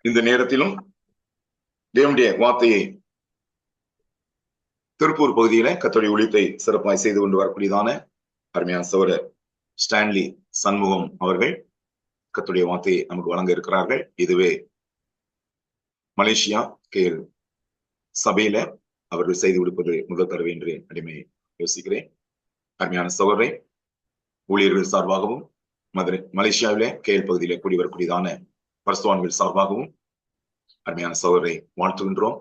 இந்த நேரத்திலும் தேவனுடைய வார்த்தையை திருப்பூர் பகுதியில கர்த்தருடைய ஊழியத்தை சிறப்பாய் செய்து கொண்டு வரக்கூடியதான அருமையான சகோதரர் ஸ்டான்லி சண்முகம் அவர்கள் கர்த்தருடைய வார்த்தையை நமக்கு வழங்க இருக்கிறார்கள். இதுவே மலேசியா கேல் சபையில அவர்கள் செய்து கொடுப்பது முதல் தடவை என்று அடிமை யோசிக்கிறேன். அருமையான சகோதரரை ஊழியர்கள் சார்பாகவும் மலேசியாவிலே கேல் பகுதியில கூடி வரக்கூடியதான பரிசுத்தவான்கள் சார்பாகவும் அருமையான சகோதரரை வாழ்த்துகின்றோம்.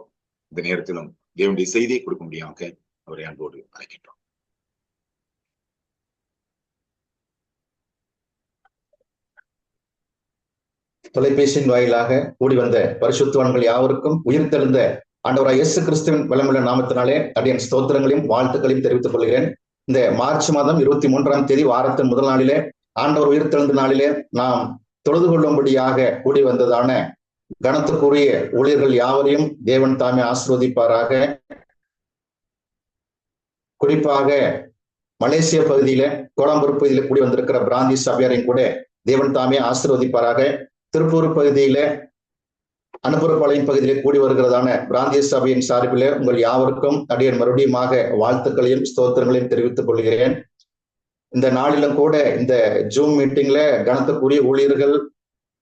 இந்த நேரத்திலும் தேவனுடைய செய்தியை கொடுக்கும்படியாக அவரை அன்போடு அழைக்கின்றோம். தொலைபேசியின் வாயிலாக கூடி வந்த பரிசுத்தவான்கள் யாவருக்கும் உயிர்த்தெழுந்த ஆண்டவராய் இயேசு கிறிஸ்துவின் வல்லமுள்ள நாமத்தினாலே அடியேன் ஸ்தோத்திரங்களையும் வாழ்த்துக்களையும் தெரிவித்துக் கொள்கிறேன். இந்த மார்ச் மாதம் 23ஆம் தேதி வாரத்தின் முதல் நாளிலே ஆண்டவர் உயிர்த்தெழுந்த நாளிலே நாம் தொழுது கொள்ளும்படியாக கூடி வந்ததான கனத்துக்குரிய ஊழியர்கள் யாவரையும் தேவன் தாமே ஆசீர்வதிப்பாராக. குறிப்பாக மலேசிய பகுதியில கோலாம்பூர் பகுதியில கூடி வந்திருக்கிற பிராந்தி சபையாரையும் கூட தேவன் தாமே ஆசீர்வதிப்பாராக. திருப்பூர் பகுதியில அனுப்புறப்பாளையம் பகுதியிலே கூடி வருகிறதான பிராந்திய சபையின் சார்பிலே உங்கள் யாவருக்கும் அடியேன் மறுபடியுமாக வாழ்த்துக்களையும் ஸ்தோத்திரங்களையும் தெரிவித்துக் கொள்கிறேன். இந்த நாளிலும் கூட இந்த ஜூம் மீட்டிங்ல கனத்துக்குரிய ஊழியர்கள்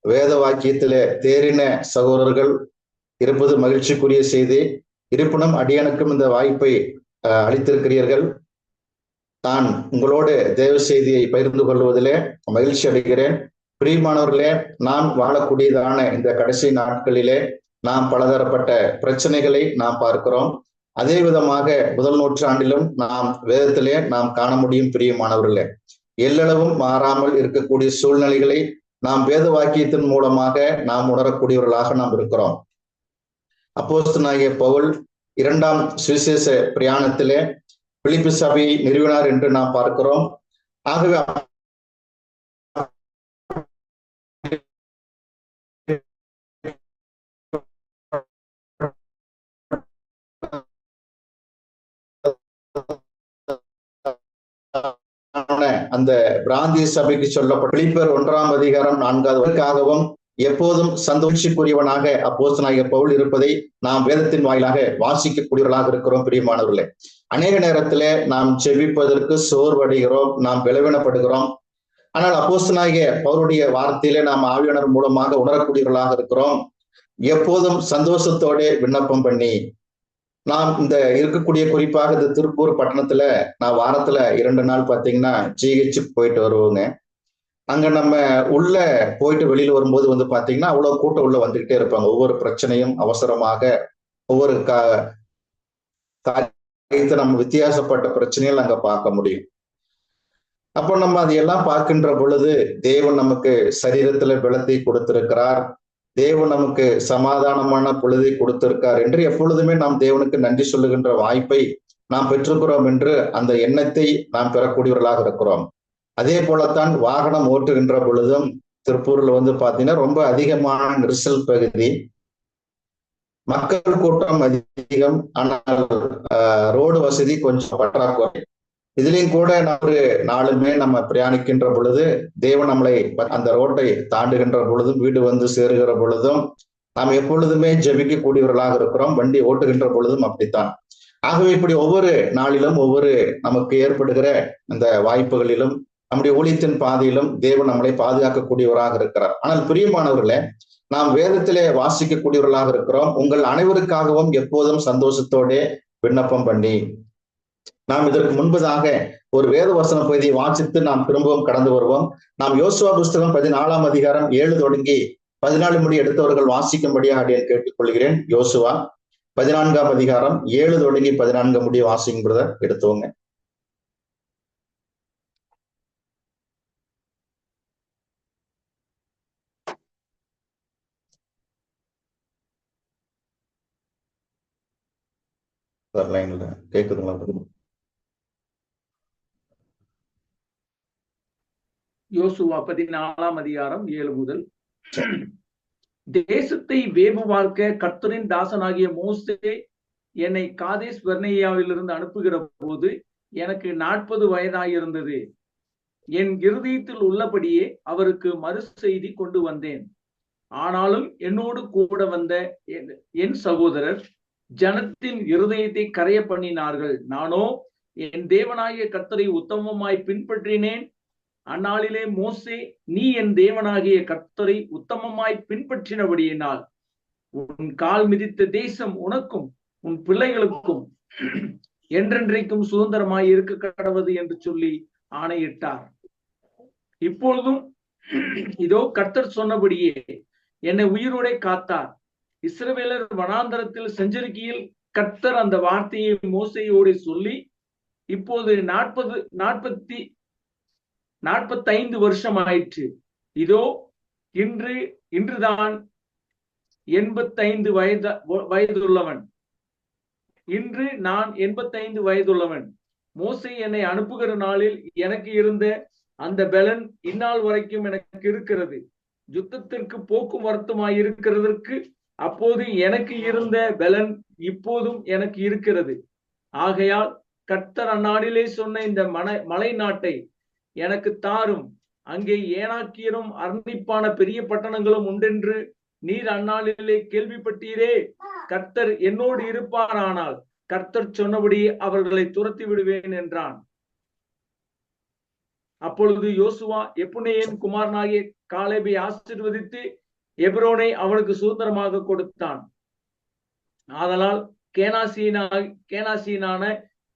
வேத வாக்கியத்தில தேறின சகோதரர்கள் இருப்பது மகிழ்ச்சிக்குரிய செய்தி. இருப்பினும் அடியனுக்கும் இந்த வாய்ப்பை அளித்திருக்கிறீர்கள். நான் உங்களோடு தேவ செய்தியை பகிர்ந்து கொள்வதிலே மகிழ்ச்சி அடைகிறேன். பிரியமானவர்களே, நாம் வாழக்கூடியதான இந்த கடைசி நாட்களிலே நாம் பலதரப்பட்ட பிரச்சனைகளை நாம் பார்க்கிறோம். அதே விதமாக முதல் நூற்றாண்டிலும் நாம் வேதத்திலே நாம் காண முடியும். பிரியமானவர்களே, எல்லளவும் மாறாமல் இருக்கக்கூடிய சூழ்நிலைகளை நாம் வேத வாக்கியத்தின் மூலமாக நாம் உணரக்கூடியவர்களாக நாம் இருக்கிறோம். அப்போஸ்தலனாகிய பவுல் 2ஆம் சுவிசேஷ பிரயாணத்திலே பிலிப்பி சபையை நிறுவினார் என்று நாம் பார்க்கிறோம். ஆகவே அந்த பிராந்திய சபைக்கு சொல்லப்பட்ட பிலிப்பியர் 1ஆம் அதிகாரம் 4ஆம் எப்போதும் சந்தோஷிக்குரியவனாக அப்போஸ்தலனாகிய பவுல் இருப்பதை நாம் வேதத்தின் வாயிலாக வாசிக்கக்கூடியவர்களாக இருக்கிறோம். பிரியமானவர்களே, அநேக நேரத்திலே நாம் செவிப்பதற்கு சோர்வடைகிறோம், நாம் பலவீனப்படுகிறோம். ஆனால் அப்போஸ்தலனாகிய பவுலுடைய வார்த்தையிலே நாம் ஆவியானவர் மூலமாக உணரக்கூடியவர்களாக இருக்கிறோம். எப்போதும் சந்தோஷத்தோட விண்ணப்பம் பண்ணி நாம் இந்த இருக்கக்கூடிய குறிப்பாக இந்த திருப்பூர் பட்டணத்துல நான் வாரத்துல 2 நாள் பார்த்தீங்கன்னா ஜிஹெச் போயிட்டு வருவோங்க. அங்க நம்ம உள்ள போயிட்டு வெளியில வரும்போது வந்து பாத்தீங்கன்னா அவ்வளவு கூட்டம் உள்ள வந்துகிட்டே இருப்பாங்க. ஒவ்வொரு பிரச்சனையும் அவசரமாக ஒவ்வொரு காரியத்தை நம்ம வித்தியாசப்பட்ட பிரச்சனைகள் அங்க பார்க்க முடியும். அப்போ நம்ம அதையெல்லாம் பார்க்கின்ற பொழுது தேவன் நமக்கு சரீரத்துல பலத்தை கொடுத்திருக்கிறார், தேவன் நமக்கு சமாதானமான பொழுதை கொடுத்திருக்கார் என்று எப்பொழுதுமே நாம் தேவனுக்கு நன்றி சொல்லுகின்ற வாய்ப்பை நாம் பெற்றுக்கிறோம் என்று அந்த எண்ணத்தை நாம் பெறக்கூடியவர்களாக இருக்கிறோம். அதே போலத்தான் வாகனம் ஓட்டுகின்ற பொழுதும் திருப்பூர்ல வந்து பாத்தீங்கன்னா ரொம்ப அதிகமான நெரிசல் பகுதி, மக்கள் கூட்டம் அதிகம், ஆனால் ரோடு வசதி கொஞ்சம் பற்றாக்குறை. இதுலயும் கூட ஒரு நாளுமே நம்ம பிரயாணிக்கின்ற பொழுது தேவன் நம்மளை அந்த ரோட்டை தாண்டுகின்ற பொழுதும் வீடு வந்து சேருகிற பொழுதும் நாம் எப்பொழுதுமே ஜெபிக்க கூடியவர்களாக இருக்கிறோம். வண்டி ஓட்டுகின்ற பொழுதும் அப்படித்தான். ஆகவே இப்படி ஒவ்வொரு நாளிலும் ஒவ்வொரு நமக்கு ஏற்படுகிற அந்த வாய்ப்புகளிலும் நம்முடைய ஊழியத்தின் பாதையிலும் தேவன் நம்மளை பாதுகாக்கக்கூடியவராக இருக்கிறார். ஆனால் பிரியமானவர்களே, நாம் வேதத்திலே வாசிக்கக்கூடியவர்களாக இருக்கிறோம். உங்கள் அனைவருக்காகவும் எப்போதும் சந்தோஷத்தோட விண்ணப்பம் பண்ணி நாம் இதற்கு முன்பதாக ஒரு வேத வசன பகுதியை வாசித்து நாம் திரும்பவும் கடந்து வருவோம். நாம் யோசுவா புஸ்தகம் 14ஆம் அதிகாரம் 7 தொடங்கி 14 முடி எடுத்தவர்கள் வாசிக்கும்படியாக அடியேன் கேட்டுக்கொள்கிறேன். யோசுவா 14ஆம் அதிகாரம் 7 தொடங்கி 14 முடி வாசிக்கும் பிரதர், எடுத்துவங்க. கேக்குதுங்களா? யோசுவா 14ஆம் அதிகாரம் 7 முதல். தேசத்தை வேவு பார்க்க கர்த்தரின் தாசனாகிய மோசே என்னை காதேஸ் பர்னேயாவிலிருந்து அனுப்புகிற போது எனக்கு 40 வயதாயிருந்தது. என் இருதயத்தில் உள்ளபடியே அவருக்கு மறு செய்தி கொண்டு வந்தேன். ஆனாலும் என்னோடு கூட வந்த என் சகோதரர் ஜனத்தின் இருதயத்தை கரைய பண்ணினார்கள். நானோ என் தேவனாகிய கர்த்தரை உத்தமமாய் பின்பற்றினேன். அந்நாளிலே மோசே, நீ என் தேவனாகிய கர்த்தரை உத்தமமாய் பின்பற்றினபடியினால் உன் கால் மிதித்த தேசம் உனக்கும் உன் பிள்ளைகளுக்கும் என்றென்றைக்கும் சுதந்திரமாய் இருக்க கடவது என்று சொல்லி ஆணையிட்டார். இப்பொழுதும் இதோ கர்த்தர் சொன்னபடியே என்னை உயிரோடே காத்தார். இஸ்ரவேலர் வனாந்தரத்தில் செஞ்சரிக்கையில் கர்த்தர் அந்த வார்த்தையை மோசேயோடு சொல்லி இப்போது 45 வருஷம் ஆயிற்று. இதோ இன்றுதான் 85 வயதுள்ளவன். இன்று நான் 85 வயதுள்ளவன். மோசே என்னை அனுப்புகிற நாளில் எனக்கு இருந்த அந்த பலன் இந்நாள் வரைக்கும் எனக்கு இருக்கிறது. யுத்தத்திற்கு போக்குவரத்துமாய் இருக்கிறதற்கு அப்போது எனக்கு இருந்த பலன் இப்போதும் எனக்கு இருக்கிறது. ஆகையால் கர்த்தர் அந்நாளிலே சொன்ன இந்த மலை நாட்டை எனக்கு தாரும். அங்கே ஏனாக்கியரும் அர்ணிப்பான பெரிய பட்டணங்களும் உண்டென்று நீர் அந்நாளிலே கேள்விப்பட்டீரே. கர்த்தர் என்னோடு இருப்பாரானால் கர்த்தர் சொன்னபடி அவர்களை துரத்தி விடுவேன் என்றான். அப்பொழுது யோசுவா எப்புனேயின் குமாரனாகிய காலேபை ஆசீர்வதித்து எப்ரோனை அவனுக்கு சுதந்திரமாக கொடுத்தான். ஆதலால் கேனாசியனான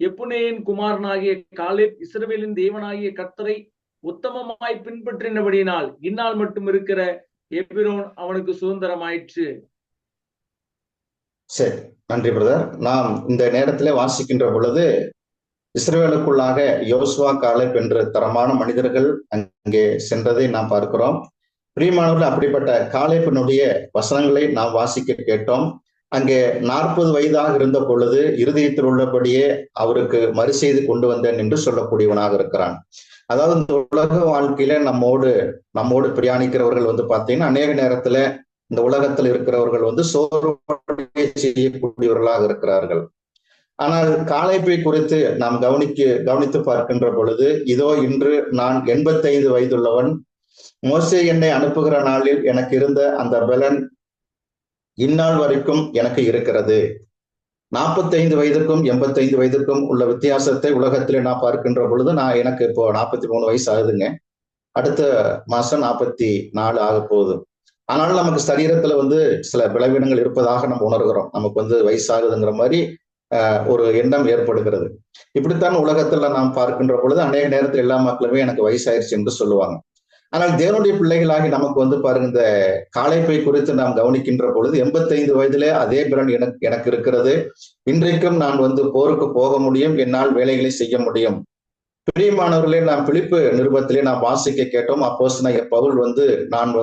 எப்புனேயின் குமாரனாகிய காலேப் இஸ்ரவேலின் தேவனாகிய கர்த்தரை உத்தமமாய் பின்பற்றினபடியினால் இந்நாள் மட்டும் இருக்கிற எபிரோன் அவனுக்கு சுதந்திரமாயிற்று. சரி, நன்றி பிரதர். நாம் இந்த நேரத்திலே வாசிக்கின்ற பொழுது இஸ்ரவேலுக்குள்ளாக யோசுவா, காலேப் என்ற தரமான மனிதர்கள் அங்கே சென்றதை நாம் பார்க்கிறோம். பிரியமானவர்கள், அப்படிப்பட்ட காலேப்பினுடைய வசனங்களை நாம் வாசிக்க கேட்டோம். அங்கே 40 வயதாக இருந்த பொழுது இருதயத்தில் உள்ளபடியே அவருக்கு மறுசெய்து கொண்டு வந்தேன் என்று சொல்லக்கூடியவனாக இருக்கிறான். அதாவது இந்த உலக வாழ்க்கையில நம்மோடு பிரயாணிக்கிறவர்கள் பார்த்தீங்கன்னா அநேக நேரத்துல இந்த உலகத்தில் இருக்கிறவர்கள் சோர்வடைய செய்யக்கூடியவர்களாக இருக்கிறார்கள். ஆனால் காலேப்பை குறித்து நாம் கவனித்து பார்க்கின்ற பொழுது, இதோ இன்று நான் 85 வயதுள்ளவன். மோசே என்னை அனுப்புகிற நாளில் எனக்கு இருந்த அந்த பலன் இந்நாள் வரைக்கும் எனக்கு இருக்கிறது. 45 வயதுக்கும் 85 வயதுக்கும் உள்ள வித்தியாசத்தை உலகத்திலே நான் பார்க்கின்ற பொழுது எனக்கு இப்போ 43 வயசு ஆகுதுங்க. அடுத்த மாசம் 44 ஆக போகுது. ஆனாலும் நமக்கு சரீரத்துல சில பலவீனங்கள் இருப்பதாக நம்ம உணர்கிறோம். நமக்கு வயசாகுதுங்கிற மாதிரி ஒரு எண்ணம் ஏற்படுகிறது. இப்படித்தான் உலகத்துல நாம் பார்க்கின்ற பொழுது அநேக நேரத்தில் எல்லா மக்களுமே எனக்கு வயசாயிருச்சு என்று சொல்லுவாங்க. ஆனால் தேவனுடைய பிள்ளைகளாகி நமக்கு பாருங்க, இந்த காலேப்பை குறித்து நாம் கவனிக்கின்ற பொழுது 85 வயதிலே அதே பலன் எனக்கு இருக்கிறது. இன்றைக்கும் நான் போருக்கு போக முடியும், என்னால் வேலைகளை செய்ய முடியும். பிரியமானவர்களே, நாம் பிலிப்பு நிருபத்திலே நாம் வாசிக்க கேட்டோம். அப்போஸ்தலனாகிய பவுல் நான்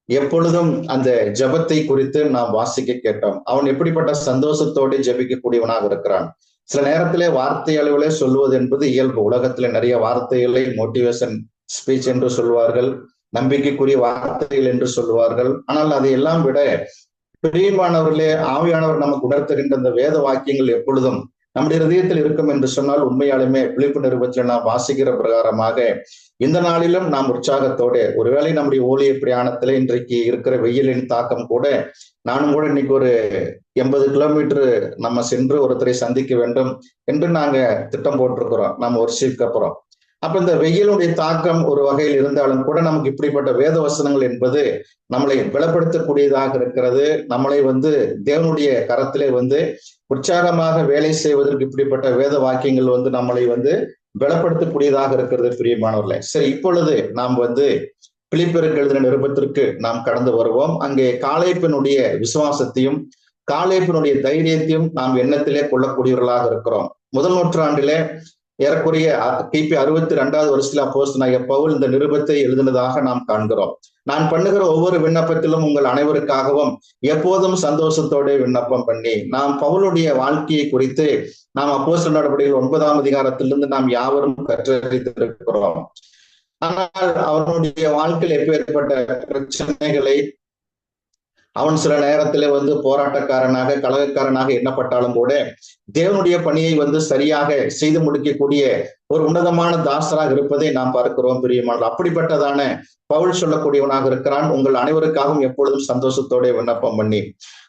எப்பொழுதும் அந்த ஜெபத்தை குறித்து நாம் வாசிக்க கேட்டோம். அவன் எப்படிப்பட்ட சந்தோஷத்தோடு ஜெபிக்கக்கூடியவனாக இருக்கிறான். சில நேரத்திலே வார்த்தை அளவிலே சொல்லுவது என்பது இயல்பு. உலகத்துல நிறைய வார்த்தைகளை மோட்டிவேஷன் ஸ்பீச் என்று சொல்வார்கள், நம்பிக்கைக்குரிய வார்த்தைகள் என்று சொல்வார்கள். ஆனால் அதையெல்லாம் விட பிரியமானவர்களே, ஆவியானவர் நமக்கு உணர்த்துகின்ற அந்த வேத வாக்கியங்கள் எப்பொழுதும் நம்முடைய இதயத்தில் இருக்கும் என்று சொன்னால் உண்மையாலுமே பிலிப்பு நிருபத்தில் நாம் வாசிக்கிற பிரகாரமாக இந்த நாளிலும் நாம் உற்சாகத்தோடு, ஒருவேளை நம்முடைய ஊழிய பிரயாணத்துல இன்றைக்கு இருக்கிற வெயிலின் தாக்கம் கூட, நானும் கூட இன்னைக்கு ஒரு 80 கிலோமீட்டர் நம்ம சென்று ஒருத்தரை சந்திக்க வேண்டும் என்று நாங்க திட்டம் போட்டிருக்கிறோம். நம்ம வர்ஷிப்க்கு அப்புறம். அப்ப இந்த வெயிலுடைய தாக்கம் ஒரு வகையில் இருந்தாலும் கூட நமக்கு இப்படிப்பட்ட வேத வசனங்கள் என்பது நம்மளை பலப்படுத்தக்கூடியதாக இருக்கிறது. நம்மளை தேவனுடைய கரத்திலே உற்சாகமாக வேலை செய்வதற்கு இப்படிப்பட்ட வேத வாக்கியங்கள் நம்மளை பலப்படுத்தக்கூடியதாக இருக்கிறது. பிரியமானவர்களே, சரி, இப்பொழுது நாம் பிலிப்பியருக்கு எழுதின நிருபத்திற்கு நாம் கடந்து வருவோம். அங்கே காலேப்பினுடைய விசுவாசத்தையும் காலேப்பினுடைய தைரியத்தையும் நாம் எண்ணத்திலே கொள்ளக்கூடியவர்களாக இருக்கிறோம். முதல் நூற்றாண்டிலே ஏறக்குறைய கிபி 62வது வருஷத்துல அப்போஸ்தலனாகிய பவுல் இந்த நிருபத்தை எழுதினதாக நாம் காண்கிறோம். நான் பண்ணுகிற ஒவ்வொரு விண்ணப்பத்திலும் உங்கள் அனைவருக்காகவும் எப்போதும் சந்தோஷத்தோட விண்ணப்பம் பண்ணி, நாம் பவுலுடைய வாழ்க்கையை குறித்து நாம் அப்போஸ்தலர் நடவடிக்கைகள் 9ஆம் அதிகாரத்திலிருந்து நாம் யாவரும் கற்றறிந்திருக்கிறோம். ஆனால் அவனுடைய வாழ்க்கையில் எப்பேற்பட்ட பிரச்சனைகளை, அவன் சில நேரத்துல போராட்டக்காரனாக கலகக்காரனாக எண்ணப்பட்டாலும் கூட தேவனுடைய பணியை சரியாக செய்து முடிக்கக்கூடிய ஒரு உன்னதமான தாசராக இருப்பதை நாம் பார்க்கிறோம் பிரியமானவர்களே. அப்படிப்பட்டதான பவுல் சொல்லக்கூடியவனாக இருக்கிறான். உங்கள் அனைவருக்காகவும் எப்பொழுதும் சந்தோஷத்தோட விண்ணப்பம் பண்ணி.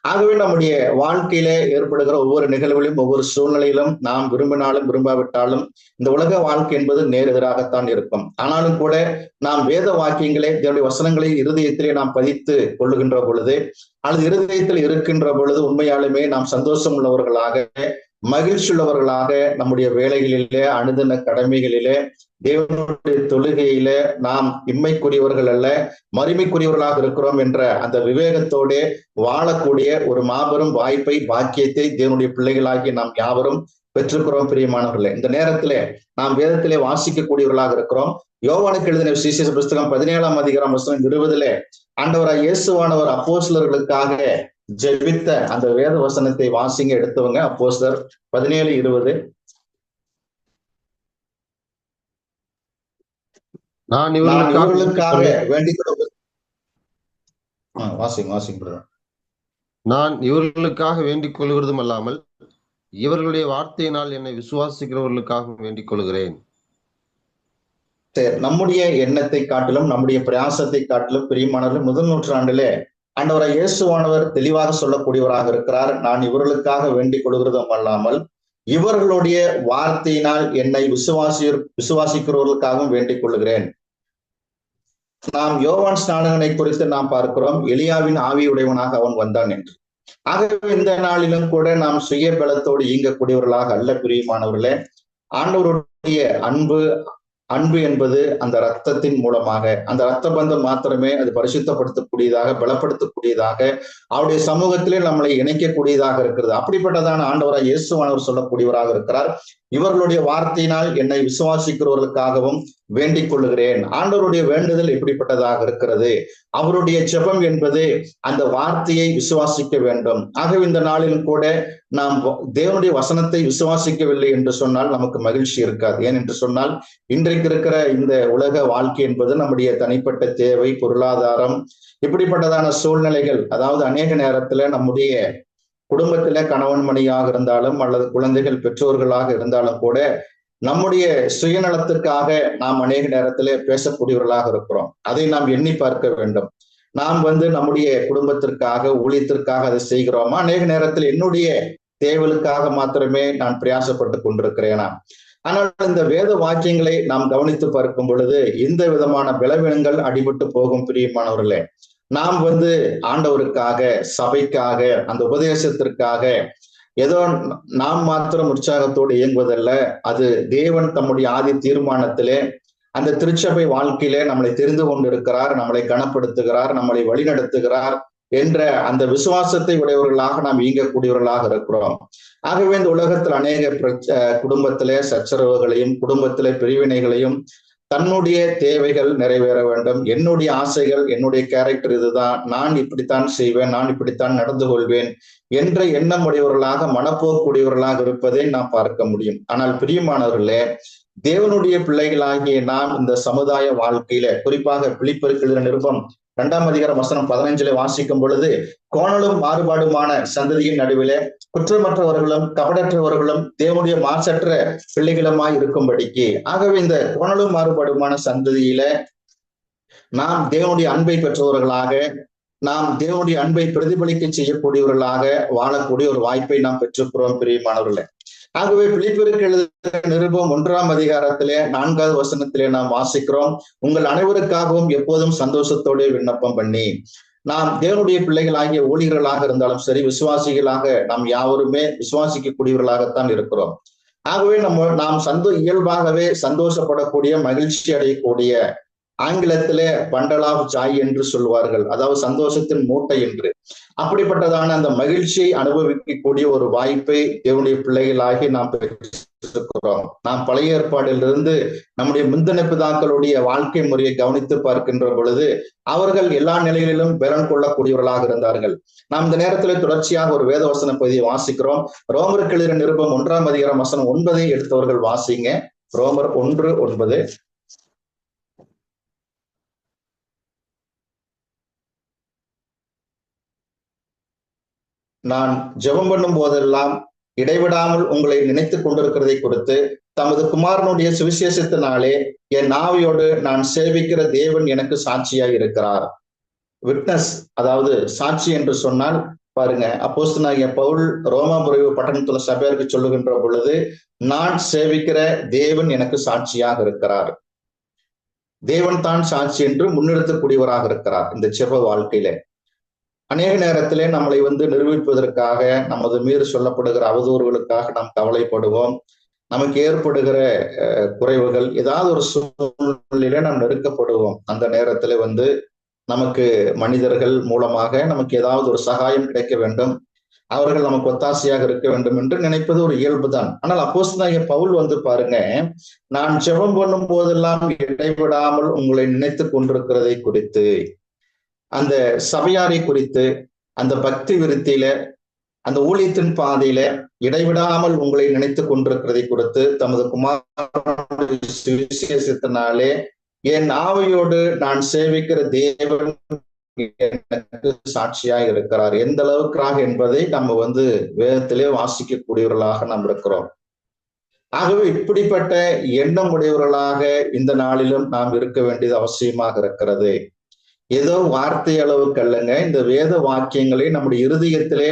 ஆகவே நம்முடைய வாழ்க்கையிலே ஏற்படுகிற ஒவ்வொரு நிகழ்வுகளிலும் ஒவ்வொரு சூழ்நிலையிலும் நாம் விரும்பினாலும் விரும்பாவிட்டாலும் இந்த உலக வாழ்க்கை என்பது நேர் எதிராகத்தான் இருக்கும். ஆனாலும் கூட நாம் வேத வாக்கியங்களை, தேவனுடைய வசனங்களை இருதயத்திலே நாம் பதித்து கொள்ளுகின்ற பொழுது அல்லது இருதயத்தில் இருக்கின்ற பொழுது உண்மையாலுமே நாம் சந்தோஷம் உள்ளவர்களாக, மகிழ்ச்சி உள்ளவர்களாக நம்முடைய வேலைகளிலே, அனுதின கடமைகளிலே, தேவனுடைய தொழுகையில நாம் இம்மைக்குரியவர்கள் அல்ல மறுமைக்குரியவர்களாக இருக்கிறோம் என்ற அந்த விவேகத்தோட வாழக்கூடிய ஒரு மாபெரும் வாய்ப்பை, பாக்கியத்தை தேவனுடைய பிள்ளைகளாகி நாம் யாவரும் பெற்றுக்கிறோம் பிரியமானவர்களே. இந்த நேரத்திலே நாம் வேதத்திலே வாசிக்கக்கூடியவர்களாக இருக்கிறோம். யோவானுக்கு எழுதின சுவிசேஷ புஸ்தகம் 17ஆம் அதிகாரம் வசனம் 20 ஆண்டவராய் இயேசுவானவர் அப்போஸ்தலர்களுக்காக ஜெபித்த அந்த வேத வசனத்தை வாசிங்க, எடுத்தவங்க. அப்போஸ்தலர் 17:20. நான் இவர்களுக்காக வேண்டிக் வாசிங்க. நான் இவர்களுக்காக வேண்டிக் கொள்கிறதும் அல்லாமல் இவர்களுடைய வார்த்தையினால் என்னை விசுவாசிக்கிறவர்களுக்காக வேண்டிக் கொள்கிறேன். நம்முடைய எண்ணத்தை காட்டிலும் நம்முடைய பிரயாசத்தை காட்டிலும் பிரியமானவர்கள் முதல் நூற்றாண்டிலே ஆண்டவராய் இயேசுவானவர் தெளிவாக சொல்லக்கூடியவராக இருக்கிறார். நான் இவர்களுக்காக வேண்டிக் கொள்கிறதும் அல்லாமல் இவர்களுடைய வார்த்தையினால் என்னை விசுவாசிக்கிறவர்களுக்காகவும் வேண்டிக் கொள்கிறேன். நாம் யோவான் ஸ்நானகனை குறித்து நாம் பார்க்கிறோம், எலியாவின் ஆவியுடையவனாக அவன் வந்தான் என்று. ஆகவே இந்த நாளிலும் கூட நாம் சுய பலத்தோடு இயங்கக்கூடியவர்களாக அல்ல பிரியமானவர்களே. ஆண்டவருடைய அன்பு என்பது அந்த ரத்தத்தின் மூலமாக, அந்த ரத்த பந்தம் மாத்திரமே அது பரிசுத்தப்படுத்தக்கூடியதாக, பலப்படுத்தக்கூடியதாக, அவருடைய சமூகத்திலே நம்மளை இணைக்கக்கூடியதாக இருக்கிறது. அப்படிப்பட்டதான ஆண்டவராய் இயேசுவானவர் சொல்லக்கூடியவராக இருக்கிறார். இவர்களுடைய வார்த்தையினால் என்னை விசுவாசிக்கிறவர்களுக்காகவும் வேண்டிக் கொள்ளுகிறேன். ஆண்டவருடைய வேண்டுதல் எப்படிப்பட்டதாக இருக்கிறது? அவருடைய ஜெபம் என்பது அந்த வார்த்தையை விசுவாசிக்க வேண்டும். ஆகவே இந்த நாளிலும் கூட நாம் தேவனுடைய வசனத்தை விசுவாசிக்கவில்லை என்று சொன்னால் நமக்கு மகிழ்ச்சி இருக்காது. ஏன் என்று சொன்னால் இன்றைக்கு இருக்கிற இந்த உலக வாழ்க்கை என்பது நம்முடைய தனிப்பட்ட தேவை, பொருளாதாரம், இப்படிப்பட்டதான சூழ்நிலைகள், அதாவது அநேக நேரத்துல நம்முடைய குடும்பத்தில கணவன் மணியாக இருந்தாலும் அல்லது குழந்தைகள் பெற்றோர்களாக இருந்தாலும் கூட நம்முடைய சுயநலத்திற்காக நாம் அநேக நேரத்திலே பேசக்கூடியவர்களாக இருக்கிறோம். அதை நாம் எண்ணி பார்க்க வேண்டும். நாம் நம்முடைய குடும்பத்திற்காக, ஊழியத்திற்காக அதை செய்கிறோமா? அநேக நேரத்தில் என்னுடைய தேவைகளுக்காக மாத்திரமே நான் பிரயாசப்பட்டு கொண்டிருக்கிறேனா? ஆனால் இந்த வேத வாக்கியங்களை நாம் கவனித்து பார்க்கும் பொழுது இந்த விதமான பலவீனங்கள் அடிபட்டு போகும் பிரியமானவர்களே. நாம் ஆண்டவருக்காக, சபைக்காக, அந்த உபதேசத்திற்காக ஏதோ நாம் மாத்திரம் உற்சாகத்தோடு இயங்குவதல்ல. அது தேவன் தம்முடைய ஆதி தீர்மானத்திலே அந்த திருச்சபை வாழ்க்கையிலே நம்மளை தெரிந்து கொண்டிருக்கிறார், நம்மளை கனப்படுத்துகிறார், நம்மளை வழிநடத்துகிறார் என்ற அந்த விசுவாசத்தை உடையவர்களாக நாம் இயங்கக்கூடியவர்களாக இருக்கிறோம். ஆகவே இந்த உலகத்தில் அநேக குடும்பத்திலே சச்சரவுகளையும், குடும்பத்திலே பிரிவினைகளையும், தன்னுடைய தேவைகள் நிறைவேற வேண்டும், என்னுடைய ஆசைகள், என்னுடைய கேரக்டர் இதுதான், நான் இப்படித்தான் செய்வேன், நான் இப்படித்தான் நடந்து கொள்வேன் என்ற எண்ணம் உடையவர்களாக, மனப்போக்குடையவர்களாக இருப்பதை நாம் பார்க்க முடியும். ஆனால் பிரியமானவர்களே, தேவனுடைய பிள்ளைகளாகிய நாம் இந்த சமுதாய வாழ்க்கையில, குறிப்பாக பிலிப்பியருக்கு எழுதின நிருபம் 2ஆம் அதிகாரம் வசனம் 15 வாசிக்கும் பொழுது, கோணலும் மாறுபாடுமான சந்ததியின் நடுவிலே குற்றமற்றவர்களும் கபடற்றவர்களும் தேவனுடைய மாசற்ற பிள்ளைகளுமாய் இருக்கும்படிக்கு. ஆகவே இந்த கோணலும் மாறுபாடுமான சந்ததியில நாம் தேவனுடைய அன்பை பெற்றவர்களாக, நாம் தேவனுடைய அன்பை பிரதிபலிக்க செய்யக்கூடியவர்களாக வாழக்கூடிய ஒரு வாய்ப்பை நாம் பெற்றிருக்கிறோம் பிரியமானவர்களே. ஆகவே பிலிப்பியருக்கு எழுதின நிருபம் 1ஆம் அதிகாரத்திலே 4வது வசனத்திலே நாம் வாசிக்கிறோம், உங்கள் அனைவருக்காகவும் எப்போதும் சந்தோஷத்தோடு விண்ணப்பம் பண்ணி. நாம் தேவனுடைய பிள்ளைகளாகிய ஊழியர்களாக இருந்தாலும் சரி, விசுவாசிகளாக நாம் யாவருமே விசுவாசிக்கக்கூடியவர்களாகத்தான் இருக்கிறோம். ஆகவே நாம் இயல்பாகவே சந்தோஷப்படக்கூடிய, மகிழ்ச்சி அடையக்கூடிய, ஆங்கிலத்திலே பண்டல் ஆஃப் ஜாய் என்று சொல்வார்கள், அதாவது சந்தோஷத்தின் மூட்டை என்று. அப்படிப்பட்டதான அந்த மகிழ்ச்சியை அனுபவிக்கக்கூடிய ஒரு வாய்ப்பை தேவனுடைய பிள்ளைகளாகி நாம் பெற்றிருக்கிறோம். நாம் பழைய ஏற்பாடிலிருந்து நம்முடைய முந்தின பிதாக்களுடைய வாழ்க்கை முறையை கவனித்து பார்க்கின்ற பொழுது அவர்கள் எல்லா நிலைகளிலும் பலன் கொள்ளக்கூடியவர்களாக இருந்தார்கள். நாம் இந்த நேரத்தில் தொடர்ச்சியாக ஒரு வேத வசன பகுதியை வாசிக்கிறோம். ரோமருக்கு எழுதின நிருபம் 1ஆம் அதிகாரம் வசனம் 9 எடுத்தவர்கள் வாசிங்க. ரோமர் 1:9. நான் ஜெபம் பண்ணும் போதெல்லாம் இடைவிடாமல் உங்களை நினைத்துக் கொண்டிருக்கிறதை குறித்து தமது குமாரனுடைய சுவிசேஷத்தினாலே என் ஆவியோடு நான் சேவிக்கிற தேவன் எனக்கு சாட்சியாய் இருக்கிறார். விட்னஸ், அதாவது சாட்சி என்று சொன்னால் பாருங்க, அப்போஸ்தலனாகிய பவுல் ரோமாபுரி பட்டணத்துல சபையாருக்கு சொல்லுகின்ற பொழுது, நான் சேவிக்கிற தேவன் எனக்கு சாட்சியாக இருக்கிறார். தேவன் தான் சாட்சி என்று முன்னெடுத்தக்கூடியவராக இருக்கிறார். இந்த செப வாழ்க்கையில அநேக நேரத்திலே நம்மளை நிரூபிப்பதற்காக, நமது மீது சொல்லப்படுகிற அவதூறுகளுக்காக நாம் கவலைப்படுவோம். நமக்கு ஏற்படுகிற குறைவுகள், ஏதாவது ஒரு சூழ்நிலையில நாம் நெருக்கப்படுவோம். அந்த நேரத்துல நமக்கு மனிதர்கள் மூலமாக நமக்கு ஏதாவது ஒரு சகாயம் கிடைக்க வேண்டும், அவர்கள் நமக்கு ஒத்தாசையாக இருக்க வேண்டும் என்று நினைப்பது ஒரு இயல்புதான். ஆனால் அப்போஸ்தலனாகிய பவுல் பாருங்க, நான் ஜெபம் பண்ணும் போதெல்லாம் இடைவிடாமல் உங்களை நினைத்து கொண்டிருக்கிறதை குறித்து, அந்த சபையாரை குறித்து, அந்த பக்தி விருத்தியில, அந்த ஊழியத்தின் பாதையில இடைவிடாமல் உங்களை நினைத்து கொண்டிருக்கிறதை குறித்து தமது குமாரனுடைய சுவிசேஷத்தினாலே என் ஆவியோடு நான் சேவிக்கிற தேவன் எனக்கு சாட்சியாக இருக்கிறார். எந்த அளவுக்காக என்பதை நம்ம வேதத்திலே வாசிக்கக்கூடியவர்களாக நாம் இருக்கிறோம். ஆகவே இப்படிப்பட்ட எண்ணம் உடையவர்களாக இந்த நாளிலும் நாம் இருக்க வேண்டியது அவசியமாக இருக்கிறது. ஏதோ வார்த்தை அளவுக்கு அல்லங்க, இந்த வேத வாக்கியங்களை நம்முடைய இருதயத்திலே,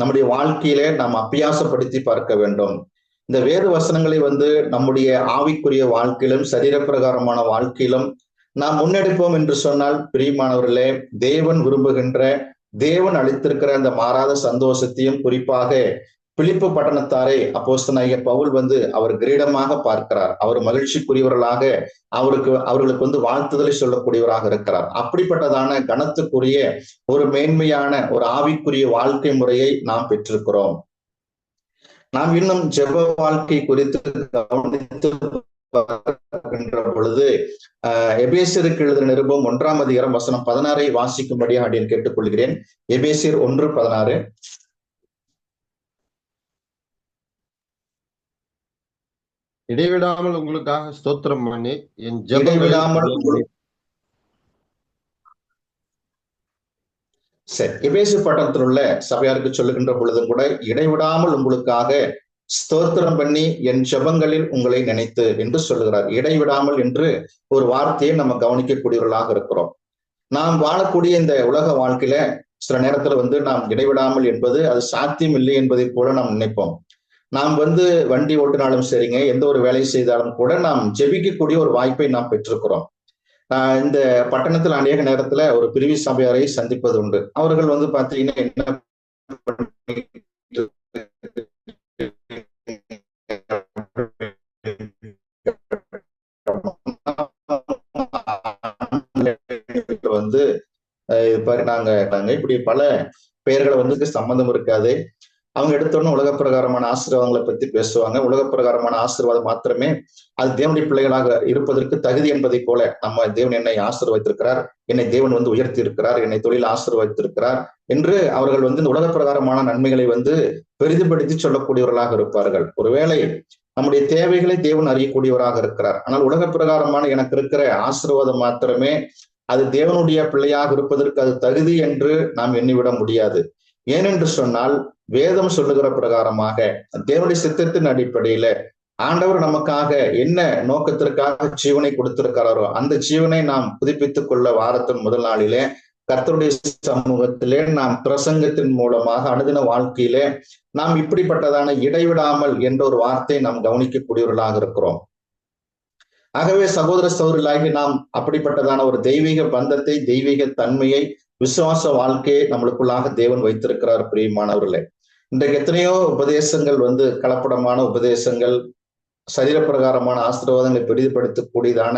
நம்முடைய வாழ்க்கையிலே நாம் அபியாசப்படுத்தி பார்க்க வேண்டும். இந்த வேத வசனங்களை நம்முடைய ஆவிக்குரிய வாழ்க்கையிலும் சரீரப்பிரகாரமான வாழ்க்கையிலும் நாம் முன்னெடுப்போம் என்று சொன்னால், பிரியமானவர்களே, தேவன் விரும்புகின்ற, தேவன் அளித்திருக்கிற அந்த மாறாத சந்தோஷத்தையும், குறிப்பாக பிலிப்பு பட்டணத்தாரை அப்போஸ்தலனாகிய பவுல் அவர் கிரீடமாக பார்க்கிறார். அவர் மகிழ்ச்சிக்குரியவர்களாக, அவர்களுக்கு வாழ்த்துதலை சொல்லக்கூடியவராக இருக்கிறார். அப்படிப்பட்டதான கனத்துக்குரிய ஒரு மேன்மையான ஒரு ஆவிக்குரிய வாழ்க்கை முறையை நாம் பெற்றிருக்கிறோம். நாம் இன்னும் ஜெப வாழ்க்கை குறித்து கவனித்து பொழுது எபேசியருக்கு எழுதின நிருபம் 1ஆம் அதிகாரம் வசனம் 16 வாசிக்கும்படியாக அப்படின்னு கேட்டுக்கொள்கிறேன். எபேசியர் 1:16. இடைவிடாமல் உங்களுக்காக ஸ்தோத்திரம் பண்ணி என் இடைவிடாமல் சரி, எபேசு பட்டணத்தில் உள்ள சபையாருக்கு சொல்லுகின்ற பொழுதும் கூட இடைவிடாமல் உங்களுக்காக ஸ்தோத்திரம் பண்ணி என் ஜெபங்களில் உங்களை நினைத்து என்று சொல்லுகிறார். இடைவிடாமல் என்று ஒரு வார்த்தையை நம்ம கவனிக்கக்கூடியவர்களாக இருக்கிறோம். நாம் வாழக்கூடிய இந்த உலக வாழ்க்கையில சில நேரத்துல நாம் இடைவிடாமல் என்பது அது சாத்தியம் இல்லை என்பதை போல நாம் நினைப்போம். நாம் வண்டி ஓட்டினாலும் சரிங்க, எந்த ஒரு வேலை செய்தாலும் கூட நாம் ஜெபிக்கக்கூடிய ஒரு வாய்ப்பை நாம் பெற்றிருக்கிறோம். இந்த பட்டணத்தில் அநேக நேரத்துல ஒரு பிரிவு சபையாரை சந்திப்பது உண்டு. அவர்கள் பாத்தீங்கன்னா என்ன நாங்க இப்படி பல பெயர்களை சம்பந்தம் இருக்காது. அவங்க எடுத்தோன்னு உலக பிரகாரமான ஆசீர்வாதங்களை பத்தி பேசுவாங்க. உலக பிரகாரமான ஆசீர்வாதம் மாத்திரமே அது தேவனுடைய பிள்ளைகளாக இருப்பதற்கு தகுதி என்பதை போல, நம்ம தேவன் என்னை ஆசீர்வதித்திருக்கிறார், என்னை தேவன் உயர்த்தி இருக்கிறார், என்னை தொழில் ஆசீர்வதித்திருக்கிறார் என்று அவர்கள் இந்த உலக பிரகாரமான நன்மைகளை பெரிதுபடுத்தி சொல்லக்கூடியவர்களாக இருப்பார்கள். ஒருவேளை நம்முடைய தேவைகளை தேவன் அறியக்கூடியவராக இருக்கிறார். ஆனால் உலக பிரகாரமான எனக்கு இருக்கிற ஆசீர்வாதம் மாத்திரமே அது தேவனுடைய பிள்ளையாக இருப்பதற்கு அது தகுதி என்று நாம் எண்ணிவிட முடியாது. ஏனென்று சொன்னால், வேதம் சொல்லுகிற பிரகாரமாக தேவனுடைய சித்தத்தின் அடிப்படையில ஆண்டவர் நமக்காக என்ன நோக்கத்திற்காக ஜீவனை கொடுத்திருக்கிறாரோ அந்த ஜீவனை நாம் புதுப்பித்துக் கொள்ள வாரத்தின் முதல் நாளிலே கர்த்தருடைய சமூகத்திலே நாம் பிரசங்கத்தின் மூலமாக அனுதின வாழ்க்கையிலே நாம் இப்படிப்பட்டதான இடைவிடாமல் என்ற ஒரு வார்த்தை நாம் கவனிக்கக்கூடியவர்களாக இருக்கிறோம். ஆகவே சகோதர சகோதரிகளாகி நாம் அப்படிப்பட்டதான ஒரு தெய்வீக பந்தத்தை, தெய்வீக தன்மையை, விசுவாச வாழ்க்கையை நம்மளுக்குள்ளாக தேவன் வைத்திருக்கிறார். பிரியமானவர்களே, இன்றைக்கு எத்தனையோ உபதேசங்கள் கலப்படமான உபதேசங்கள், சரீரப்பிரகாரமான ஆசீர்வாதங்களை பெரிதுபடுத்தக்கூடியதான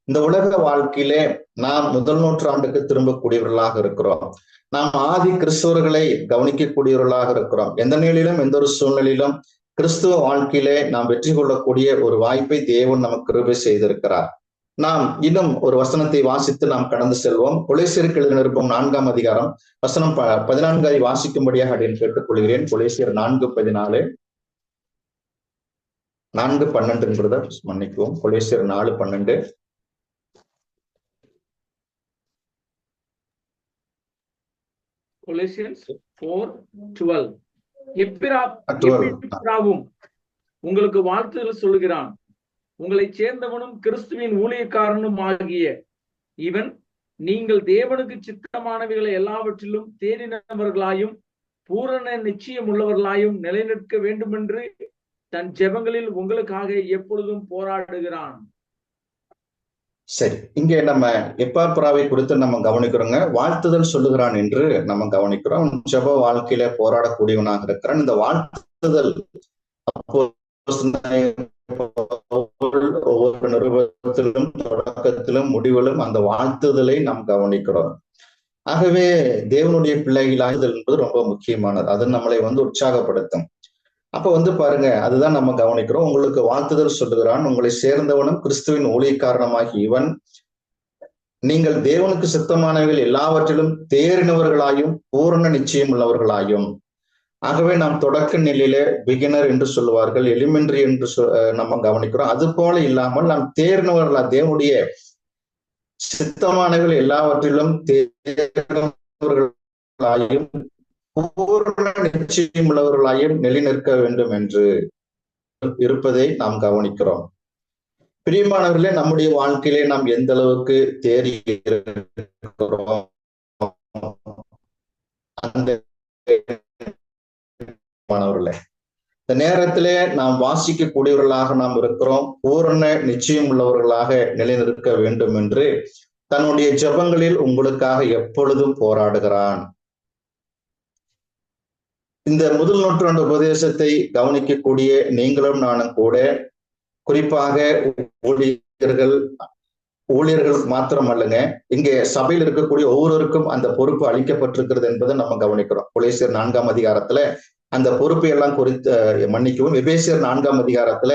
இந்த உலக வாழ்க்கையிலே நாம் முதல் நூற்றாண்டுக்கு திரும்பக்கூடியவர்களாக இருக்கிறோம். நாம் ஆதி கிறிஸ்தவர்களை கவனிக்கக்கூடியவர்களாக இருக்கிறோம். எந்த நிலையிலும், எந்த ஒரு சூழ்நிலையிலும் கிறிஸ்துவ வாழ்க்கையிலே நாம் வெற்றி கொள்ளக்கூடிய ஒரு வாய்ப்பை தேவன் நமக்கு கிருபை செய்திருக்கிறார். நாம் இன்னும் ஒரு வசனத்தை வாசித்து நாம் கடந்து செல்வோம். கொலேசியருக்கு எழுதின நிருபம் 4ஆம் அதிகாரம் வசனம் 14 வாசிக்கும்படியாக அப்படின்னு கேட்டுக்கொள்கிறேன். கொலேசியர் 4:14, 4:12 மன்னிக்குவோம். கொலேசியர் 4:12. Colossians 4:12. எப்பிராவும் உங்களுக்கு வாழ்த்துதல் சொல்லுகிறான். உங்களை சேர்ந்தவனும் கிறிஸ்துவின் ஊழியக்காரனும் ஆகிய இவன் நீங்கள் தேவனுக்கு சித்தமானவைகளை எல்லாவற்றிலும் தேறினவர்களாயும் பூரண நிச்சயம் உள்ளவர்களாயும் நிலைநிற்க வேண்டுமென்று தன் ஜெபங்களில் உங்களுக்காக எப்பொழுதும் போராடுகிறான். சரி, இங்கே நம்ம எப்பாப்ராவை குறித்து நம்ம கவனிக்கிறோங்க. வாழ்த்துதல் சொல்லுகிறான் என்று நம்ம கவனிக்கிறோம். ஜெப வாழ்க்கையில போராடக்கூடியவனாக இருக்கிறான். இந்த வாழ்த்துதல் ஒவ்வொரு நிருபத்திலும் தொடக்கத்திலும் முடிவிலும் அந்த வாழ்த்துதலை நாம் கவனிக்கிறோம். ஆகவே தேவனுடைய பிள்ளைகளாகுதல் என்பது ரொம்ப முக்கியமானது. அது நம்மளை உற்சாகப்படுத்தும். அப்ப பாருங்க, அதுதான் நம்ம கவனிக்கிறோம். உங்களுக்கு வாழ்த்துதல் சொல்லுகிறான், உங்களை சேர்ந்தவனும் கிறிஸ்துவின் ஊழியக்காரனமாகி இவன் நீங்கள் தேவனுக்கு சித்தமானவைகள் எல்லாவற்றிலும் தேறினவர்களாயும் பூரண நிச்சயம் உள்ளவர்களாயும். ஆகவே நாம் தொடக்க நிலையில பிகினர் என்று சொல்லுவார்கள், எலிமெண்டரி என்று நம்ம கவனிக்கிறோம். அது போல இல்லாமல் நாம் தேறினவர்களா, தேவனுடைய சித்தமானவர்கள் எல்லாவற்றிலும் தேறினவர்களாயும் பூரண நிச்சயம் உள்ளவர்களாயும் நிலைநிற்க வேண்டும் என்று இருப்பதை நாம் கவனிக்கிறோம். பிரியமானவர்களே, நம்முடைய வாழ்க்கையிலே நாம் எந்த அளவுக்கு தேறி இருக்கிறோம், அந்த மாணவர்களே இந்த நேரத்திலே நாம் வாசிக்கக்கூடியவர்களாக நாம் இருக்கிறோம். பூரண நிச்சயம் உள்ளவர்களாக நிலைநிற்க வேண்டும் என்று தன்னுடைய ஜெபங்களில் உங்களுக்காக எப்பொழுதும் போராடுகிறான். இந்த முதல் நூற்றாண்டு உபதேசத்தை கவனிக்கக்கூடிய நீங்களும் நானும் கூட, குறிப்பாக ஊழியர்கள் மாத்திரம் அல்லங்க, இங்கே சபையில் இருக்கக்கூடிய ஒவ்வொருவருக்கும் அந்த பொறுப்பு அளிக்கப்பட்டிருக்கிறது என்பதை நம்ம கவனிக்கிறோம். கொலோசியர் 4ஆம் அதிகாரத்துல அந்த பொறுப்பை எல்லாம் குறித்து மன்னிக்கவும், எபேசியர் 4ஆம் அதிகாரத்துல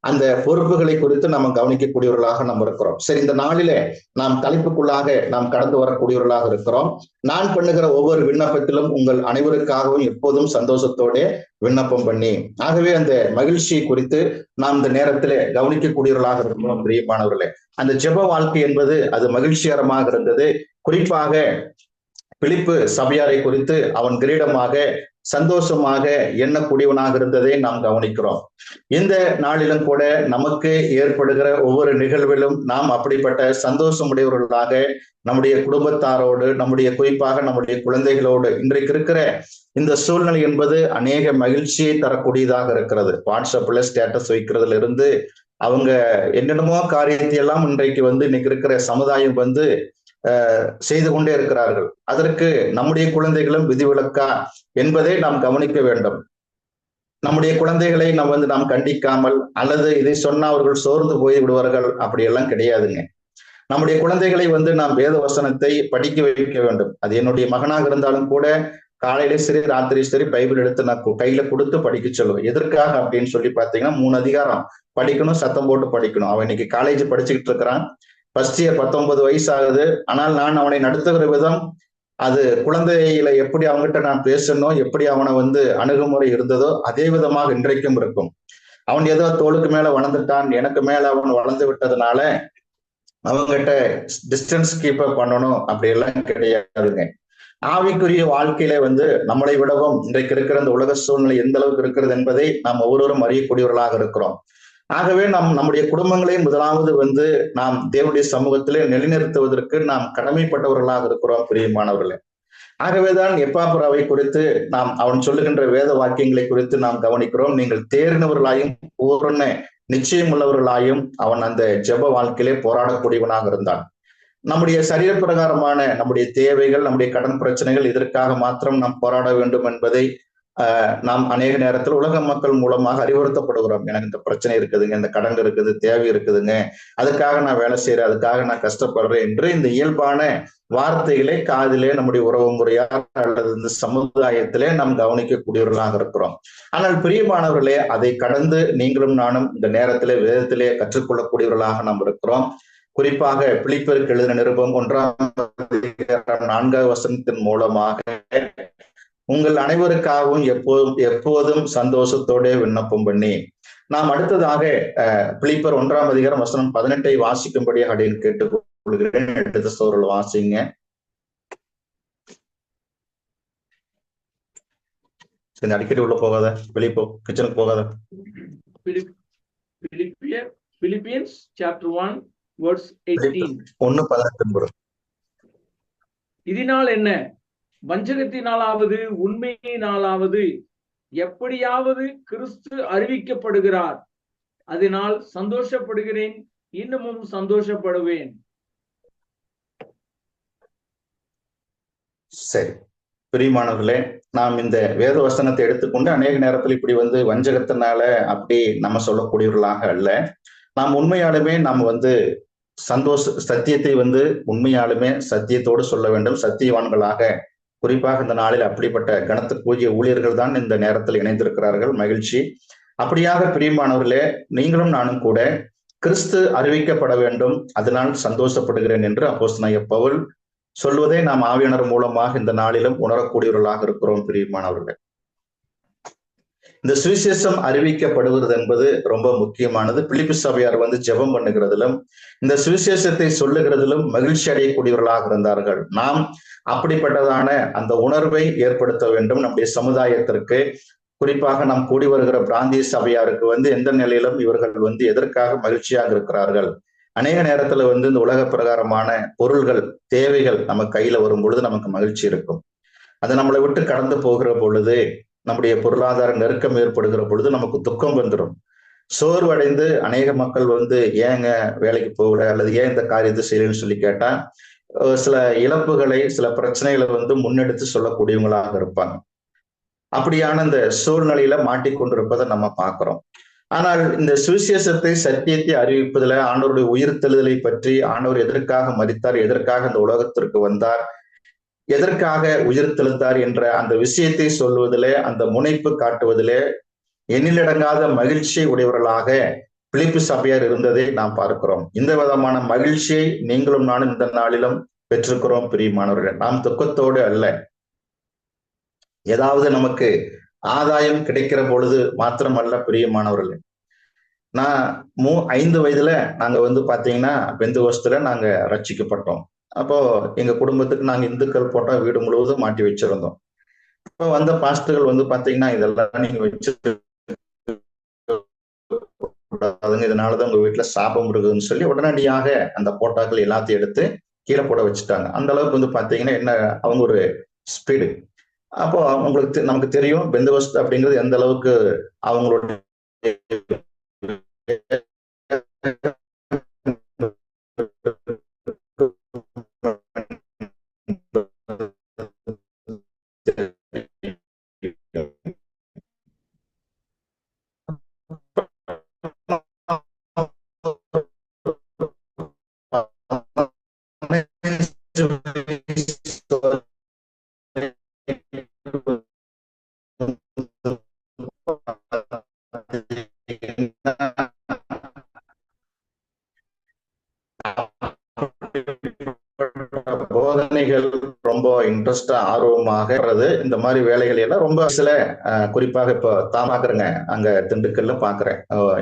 அந்த பொறுப்புகளை குறித்து நம்ம கவனிக்கக்கூடியவர்களாக நம்ம இருக்கிறோம். சரி, இந்த நாளிலே நாம் தலைப்புக்குள்ளாக நாம் கடந்து வரக்கூடியவர்களாக இருக்கிறோம். நான் பண்ணுகிற ஒவ்வொரு விண்ணப்பத்திலும் உங்கள் அனைவருக்காகவும் எப்போதும் சந்தோஷத்தோட விண்ணப்பம் பண்ணி, ஆகவே அந்த மகிழ்ச்சியை குறித்து நாம் இந்த நேரத்திலே கவனிக்கக்கூடியவர்களாக இருக்கிறோம். பிரியமானவர்களே, அந்த ஜெப வாழ்க்கை என்பது அது மகிழ்ச்சிகரமாக இருந்தது. குறிப்பாக பிலிப்பு சபையாரை குறித்து அவன் கிரீடமாக சந்தோஷமாக எண்ணக்கூடியவனாக இருந்ததை நாம் கவனிக்கிறோம். இந்த நாளிலும் கூட நமக்கு ஏற்படுகிற ஒவ்வொரு நிகழ்விலும் நாம் அப்படிப்பட்ட சந்தோஷமுடையவர்களாக நம்முடைய குடும்பத்தாரோடு, குறிப்பாக நம்முடைய குழந்தைகளோடு, இன்றைக்கு இருக்கிற இந்த சூழ்நிலை என்பது அநேக மகிழ்ச்சியை தரக்கூடியதாக இருக்கிறது. வாட்ஸ்அப்ல ஸ்டேட்டஸ் வைக்கிறதுல இருந்து அவங்க என்னென்னமோ காரியத்தை எல்லாம் இன்றைக்கு இன்னைக்கு இருக்கிற சமுதாயம் செய்து கொண்டே இருக்கிறார்கள். அதற்கு நம்முடைய குழந்தைகளும் விதிவிலக்கா என்பதை நாம் கவனிக்க வேண்டும். நம்முடைய குழந்தைகளை நாம் கண்டிக்காமல் அல்லது இதை சொன்னா அவர்கள் சோர்ந்து போய் விடுவார்கள், அப்படியெல்லாம் கிடையாதுங்க. நம்முடைய குழந்தைகளை நாம் வேத வசனத்தை படிக்க வைக்க வேண்டும். அது என்னுடைய மகனாக இருந்தாலும் கூட காலையில சரி ராத்திரி சரி பைபிள் எடுத்து நான் கையில கொடுத்து படிக்க சொல்லுவேன். எதற்காக அப்படின்னு சொல்லி பாத்தீங்கன்னா, 3 அதிகாரம் படிக்கணும், சத்தம் போட்டு படிக்கணும். அவன் இன்னைக்கு காலேஜ் படிச்சுக்கிட்டு இருக்கிறான், ஃபர்ஸ்ட் இயர், 19 வயசு ஆகுது. ஆனால் நான் அவனை நடத்துகிற விதம், அது குழந்தையில எப்படி அவங்ககிட்ட நான் பேசணும், எப்படி அவனை அணுகுமுறை இருந்ததோ அதே விதமாக இன்றைக்கும் இருக்கும். அவன் ஏதோ தோளுக்கு மேல வளர்ந்துட்டான், எனக்கு மேல அவன் வளர்ந்து விட்டதுனால அவங்ககிட்ட டிஸ்டன்ஸ் கீப் அப் பண்ணணும், அப்படி எல்லாம் கிடையாதுங்க. ஆவிக்குரிய வாழ்க்கையில நம்மளை விடவும் இன்றைக்கு இருக்கிற இந்த உலக சூழ்நிலை எந்த அளவுக்கு இருக்கிறது என்பதை நாம் ஒவ்வொருவரும் அறியக்கூடியவர்களாக இருக்கிறோம். ஆகவே நம்முடைய குடும்பங்களை முதலாவது நாம் தேவனுடைய சமூகத்திலே நிலைநிறுத்துவதற்கு நாம் கடமைப்பட்டவர்களாக இருக்கிறோம். பிரியமானவர்களே, ஆகவேதான் எப்பாப்ராவை குறித்து நாம் அவன் சொல்லுகின்ற வேத வாக்கியங்களை குறித்து நாம் கவனிக்கிறோம். நீங்கள் தேறினவர்களாயும் பூரண நிச்சயம் உள்ளவர்களாயும் அவன் அந்த ஜெப வாழ்க்கையிலே போராடக்கூடியவனாக இருந்தான். நம்முடைய சரீர பிரகாரமான நம்முடைய தேவைகள், நம்முடைய கடன் பிரச்சனைகள், இதற்காக மாத்திரம் நாம் போராட வேண்டும் என்பதை நாம் அநேக நேரத்தில் உலக மக்கள் மூலமாக அறிவுறுத்தப்படுகிறோம். எனக்கு இந்த பிரச்சனை இருக்குதுங்க, இந்த கடன் இருக்குது, தேவை இருக்குதுங்க, அதுக்காக நான் வேலை செய்யறேன், அதுக்காக நான் கஷ்டப்படுறேன் என்று இந்த இயல்பான வார்த்தைகளை காதிலே நம்முடைய உறவு முறையா அல்லது இந்த சமுதாயத்திலே நாம் கவனிக்கக்கூடியவர்களாக இருக்கிறோம். ஆனால் பிரியமானவர்களே, அதை கடந்து நீங்களும் நானும் இந்த நேரத்திலே வேதத்திலே கற்றுக்கொள்ளக்கூடியவர்களாக நாம் இருக்கிறோம். குறிப்பாக பிலிப்பியருக்கு எழுதின நிருபம் 1:4 வசனத்தின் மூலமாக உங்கள் அனைவருக்காகவும் எப்போதும் சந்தோஷத்தோட விண்ணப்பம் பண்ணி, நாம் அடுத்ததாக பிலிப்பியர் 1ஆம் அதிகாரம் வசனம் 18 வாசிக்கும்படி அப்படின்னு கேட்டுக்கொள்கிறேன். எடுத்த சோழர்கள் வாசிங்க. சரி, அடிக்கடி உள்ள போகாத, வெளியே போ, கிச்சனுக்கு போகாத. Philippians chapter 1 verse 18. 1:18. இதனால் என்ன? வஞ்சகத்தினாலாவது உண்மையினாலாவது எப்படியாவது கிறிஸ்து அறிவிக்கப்படுகிறார். அதனால் சந்தோஷப்படுகிறேன், இன்னமும் சந்தோஷப்படுவேன். சரி, பிரியமானவர்களே, நாம் இந்த வேத வசனத்தை எடுத்துக்கொண்டு அநேக நேரத்தில் இப்படி வஞ்சகத்தினால அப்படி நம்ம சொல்லக்கூடியவர்களாக அல்ல. நாம் உண்மையாலுமே நாம் சத்தியத்தை உண்மையாலுமே சத்தியத்தோடு சொல்ல வேண்டும். சத்தியவான்களாக, குறிப்பாக இந்த நாளில் அப்படிப்பட்ட கனத்துக்குரிய ஊழியர்கள் தான் இந்த நேரத்தில் இணைந்திருக்கிறார்கள். மகிழ்ச்சி. அப்படியாக பிரியமானவர்களே, நீங்களும் நானும் கூட கிறிஸ்து அறிவிக்கப்பட வேண்டும், அதனால் சந்தோஷப்படுகிறேன் என்று அப்போஸ்தலனாகிய பவுல் சொல்வதை நாம் ஆவியானவர் மூலமாக இந்த நாளிலும் உணரக்கூடியவர்களாக இருக்கிறோம். பிரியமானவர்களே, இந்த சுவிசேஷம் அறிவிக்கப்படுவது என்பது ரொம்ப முக்கியமானது. பிலிப்பி சபையார் ஜெபம் பண்ணுகிறதிலும் இந்த சுவிசேஷத்தை சொல்லுகிறதிலும் மகிழ்ச்சி அடையக்கூடியவர்களாக இருந்தார்கள். நாம் அப்படிப்பட்டதான அந்த உணர்வை ஏற்படுத்த வேண்டும் நம்முடைய சமுதாயத்திற்கு. குறிப்பாக நாம் கூடி வருகிற பிராந்திய சபையாருக்கு எந்த நிலையிலும் இவர்கள் எதற்காக மகிழ்ச்சியாக இருக்கிறார்கள். அநேக நேரத்துல இந்த உலக பிரகாரமான பொருள்கள், தேவைகள் நம்ம கையில வரும் பொழுது நமக்கு மகிழ்ச்சி இருக்கும். அது நம்மளை விட்டு கடந்து போகிற பொழுது, நம்முடைய பொருளாதார நெருக்கம் ஏற்படுகிற பொழுது நமக்கு துக்கம் வந்துடும். சோர்வடைந்து அநேக மக்கள் ஏங்க வேலைக்கு போகல அல்லது ஏன் இந்த காரியத்தை செய்யலன்னு சொல்லி கேட்டா சில இழப்புகளை, சில பிரச்சனைகளை முன்னெடுத்து சொல்லக்கூடியவங்களாக இருப்பாங்க. அப்படியான இந்த சூழ்நிலையில மாட்டிக்கொண்டிருப்பதை நம்ம பார்க்கிறோம். ஆனால் இந்த சுவிசேஷத்தை, சத்தியத்தை அறிவிப்பதில், ஆண்டவருடைய உயிர்த்தெழுதலை பற்றி, ஆண்டவர் எதற்காக மரித்தார், எதற்காக இந்த உலகத்திற்கு வந்தார், எதற்காக உயிர்த்தெழுந்தார் என்ற அந்த விஷயத்தை சொல்வதிலே, அந்த முனைப்பு காட்டுவதிலே எண்ணிலடங்காத மகிழ்ச்சி உடையவர்களாக பிலிப்பி சபையார் இருந்ததை நாம் பார்க்கிறோம். இந்த விதமான மகிழ்ச்சியை நீங்களும் நானும் இந்த நாளிலும் பெற்றிருக்கிறோம். பிரியமானவர்கள், நாம் துக்கத்தோடு அல்ல, ஏதாவது நமக்கு ஆதாயம் கிடைக்கிற பொழுது மாத்திரமல்ல. பிரியமானவர்களே, நான் 5 வயதுல நாங்க பாத்தீங்கன்னா பெந்தகோஸ்துல நாங்க ரட்சிக்கப்பட்டோம். அப்போ எங்க குடும்பத்துக்கு நாங்க இந்துக்கள் போட்டா வீடு முழுவதும் மாட்டி வச்சிருந்தோம். இப்போ பாஸ்டர்கள் பாத்தீங்கன்னா இதெல்லாம் நீங்க வச்சு இதனாலதான் உங்க வீட்டுல சாபம் இருக்குதுன்னு சொல்லி உடனடியாக அந்த போட்டாக்கள் எல்லாத்தையும் எடுத்து கீழே போட வச்சுட்டாங்க. அந்த அளவுக்கு பாத்தீங்கன்னா என்ன அவங்க ஒரு ஸ்பீடு. அப்போ நமக்கு தெரியும் பெந்தகோஸ்து அப்படிங்கிறது எந்த அளவுக்கு அவங்களுடைய போதனைகள் ரொம்ப இன்ட்ரெஸ்டா ஆர்வமாக இந்த மாதிரி வேலைகள் எல்லாம் ரொம்ப சில குறிப்பாக இப்போ தான் பாக்குறேங்க, அங்க திண்டுக்கல்ல பாக்குறேன்.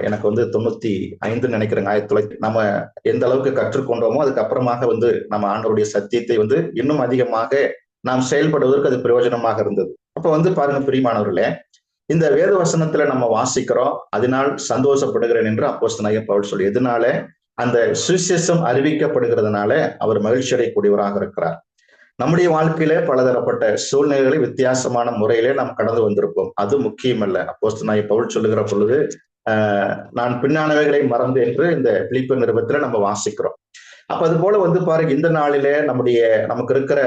எனக்கு 95 நினைக்கிறேங்க, 1900 நம்ம எந்த அளவுக்கு கற்றுக்கொண்டோமோ அதுக்கப்புறமாக நம்ம ஆண்டவருடைய சத்தியத்தை இன்னும் அதிகமாக நாம் செயல்படுவதற்கு அது பிரயோஜனமாக இருந்தது. அப்ப பாருங்க பிரியமானவர்களே, இந்த வேத வசனத்துல நம்ம வாசிக்கிறோம், அதனால் சந்தோஷப்படுகிறேன் என்று அப்போஸ்தலனாகிய பவுல் சொல்லி, எதனால அந்த சுவிசேஷம் அறிவிக்கப்படுகிறதுனால அவர் மகிழ்ச்சி அடையக்கூடியவராக இருக்கிறார். நம்முடைய வாழ்க்கையில பலதரப்பட்ட சூழ்நிலைகளை வித்தியாசமான முறையிலே நாம் கடந்து வந்திருப்போம். அது முக்கியமல்ல. அப்போஸ்தலனாகிய பவுல் சொல்லுகிற பொழுது நான் பின்னானவைகளை மறந்து என்று இந்த பிலிப்பியர் நிருபத்துல நம்ம வாசிக்கிறோம். அப்ப அது போல பாருங்க, இந்த நாளிலே நமக்கு இருக்கிற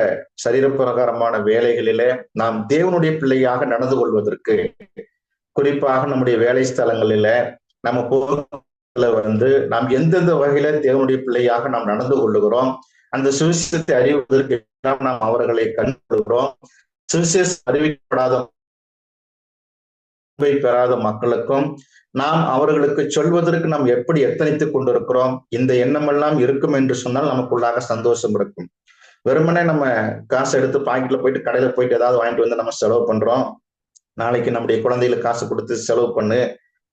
சரீரப்பிரகாரமான வேலைகளிலே நாம் தேவனுடைய பிள்ளையாக நடந்து கொள்வதற்கு, குறிப்பாக நம்முடைய வேலை ஸ்தலங்களில நம்ம நாம் எந்தெந்த வகையில தேவனுடைய பிள்ளையாக நாம் நடந்து கொள்ளுகிறோம், அந்த சுவிசேஷத்தை அறிவதற்கு நாம் அவர்களை கண்டுகொள்கிறோம். சுவிசேஷம் அறிவிக்கப்படாத பெறாத மக்களுக்கும் நாம் அவர்களுக்கு சொல்வதற்கு நாம் எப்படி எத்தனைத்துக் கொண்டிருக்கிறோம். இந்த எண்ணமெல்லாம் இருக்கும் என்று சொன்னால் நமக்குள்ளாக சந்தோஷம் இருக்கும். வெறுமனே நம்ம காசு எடுத்து பாக்கெட்ல போயிட்டு கடையில போயிட்டு ஏதாவது வாங்கிட்டு நம்ம செலவு பண்றோம், நாளைக்கு நம்முடைய குழந்தைகளுக்கு காசு கொடுத்து செலவு பண்ணு,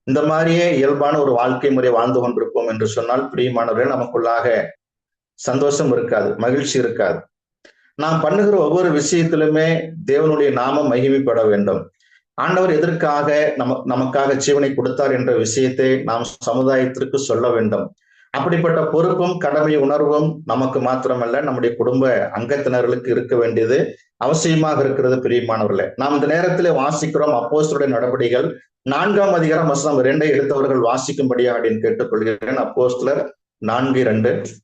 இந்த மாதிரியே இயல்பான ஒரு வாழ்க்கை முறை வாழ்ந்து கொண்டிருப்போம் என்று சொன்னால் பிரியமானவர்கள் நமக்குள்ளாக சந்தோஷம் இருக்காது, மகிழ்ச்சி இருக்காது. நாம் பண்ணுகிற ஒவ்வொரு விஷயத்திலுமே தேவனுடைய நாமம் மகிமைப்பட வேண்டும். ஆண்டவர் எதற்காக நமக்காக ஜீவனை கொடுத்தார் என்ற விஷயத்தை நாம் சமுதாயத்திற்கு சொல்ல வேண்டும். அப்படிப்பட்ட பொறுப்பும் கடமை உணர்வும் நமக்கு மாத்திரமல்ல, நம்முடைய குடும்ப அங்கத்தினர்களுக்கு இருக்க வேண்டியது அவசியமாக இருக்கிறது. பிரியமானவர்களே, நாம் இந்த நேரத்தில் வாசிக்கிறோம் அப்போஸ்தலருடைய நடபடிகள் 4ஆம் அதிகாரம் வசனம் 2 எடுத்தவர்கள் வாசிக்கும்படியாக அப்படின்னு கேட்டுக்கொள்கிறேன். அப்போஸ்தலர் 4:2.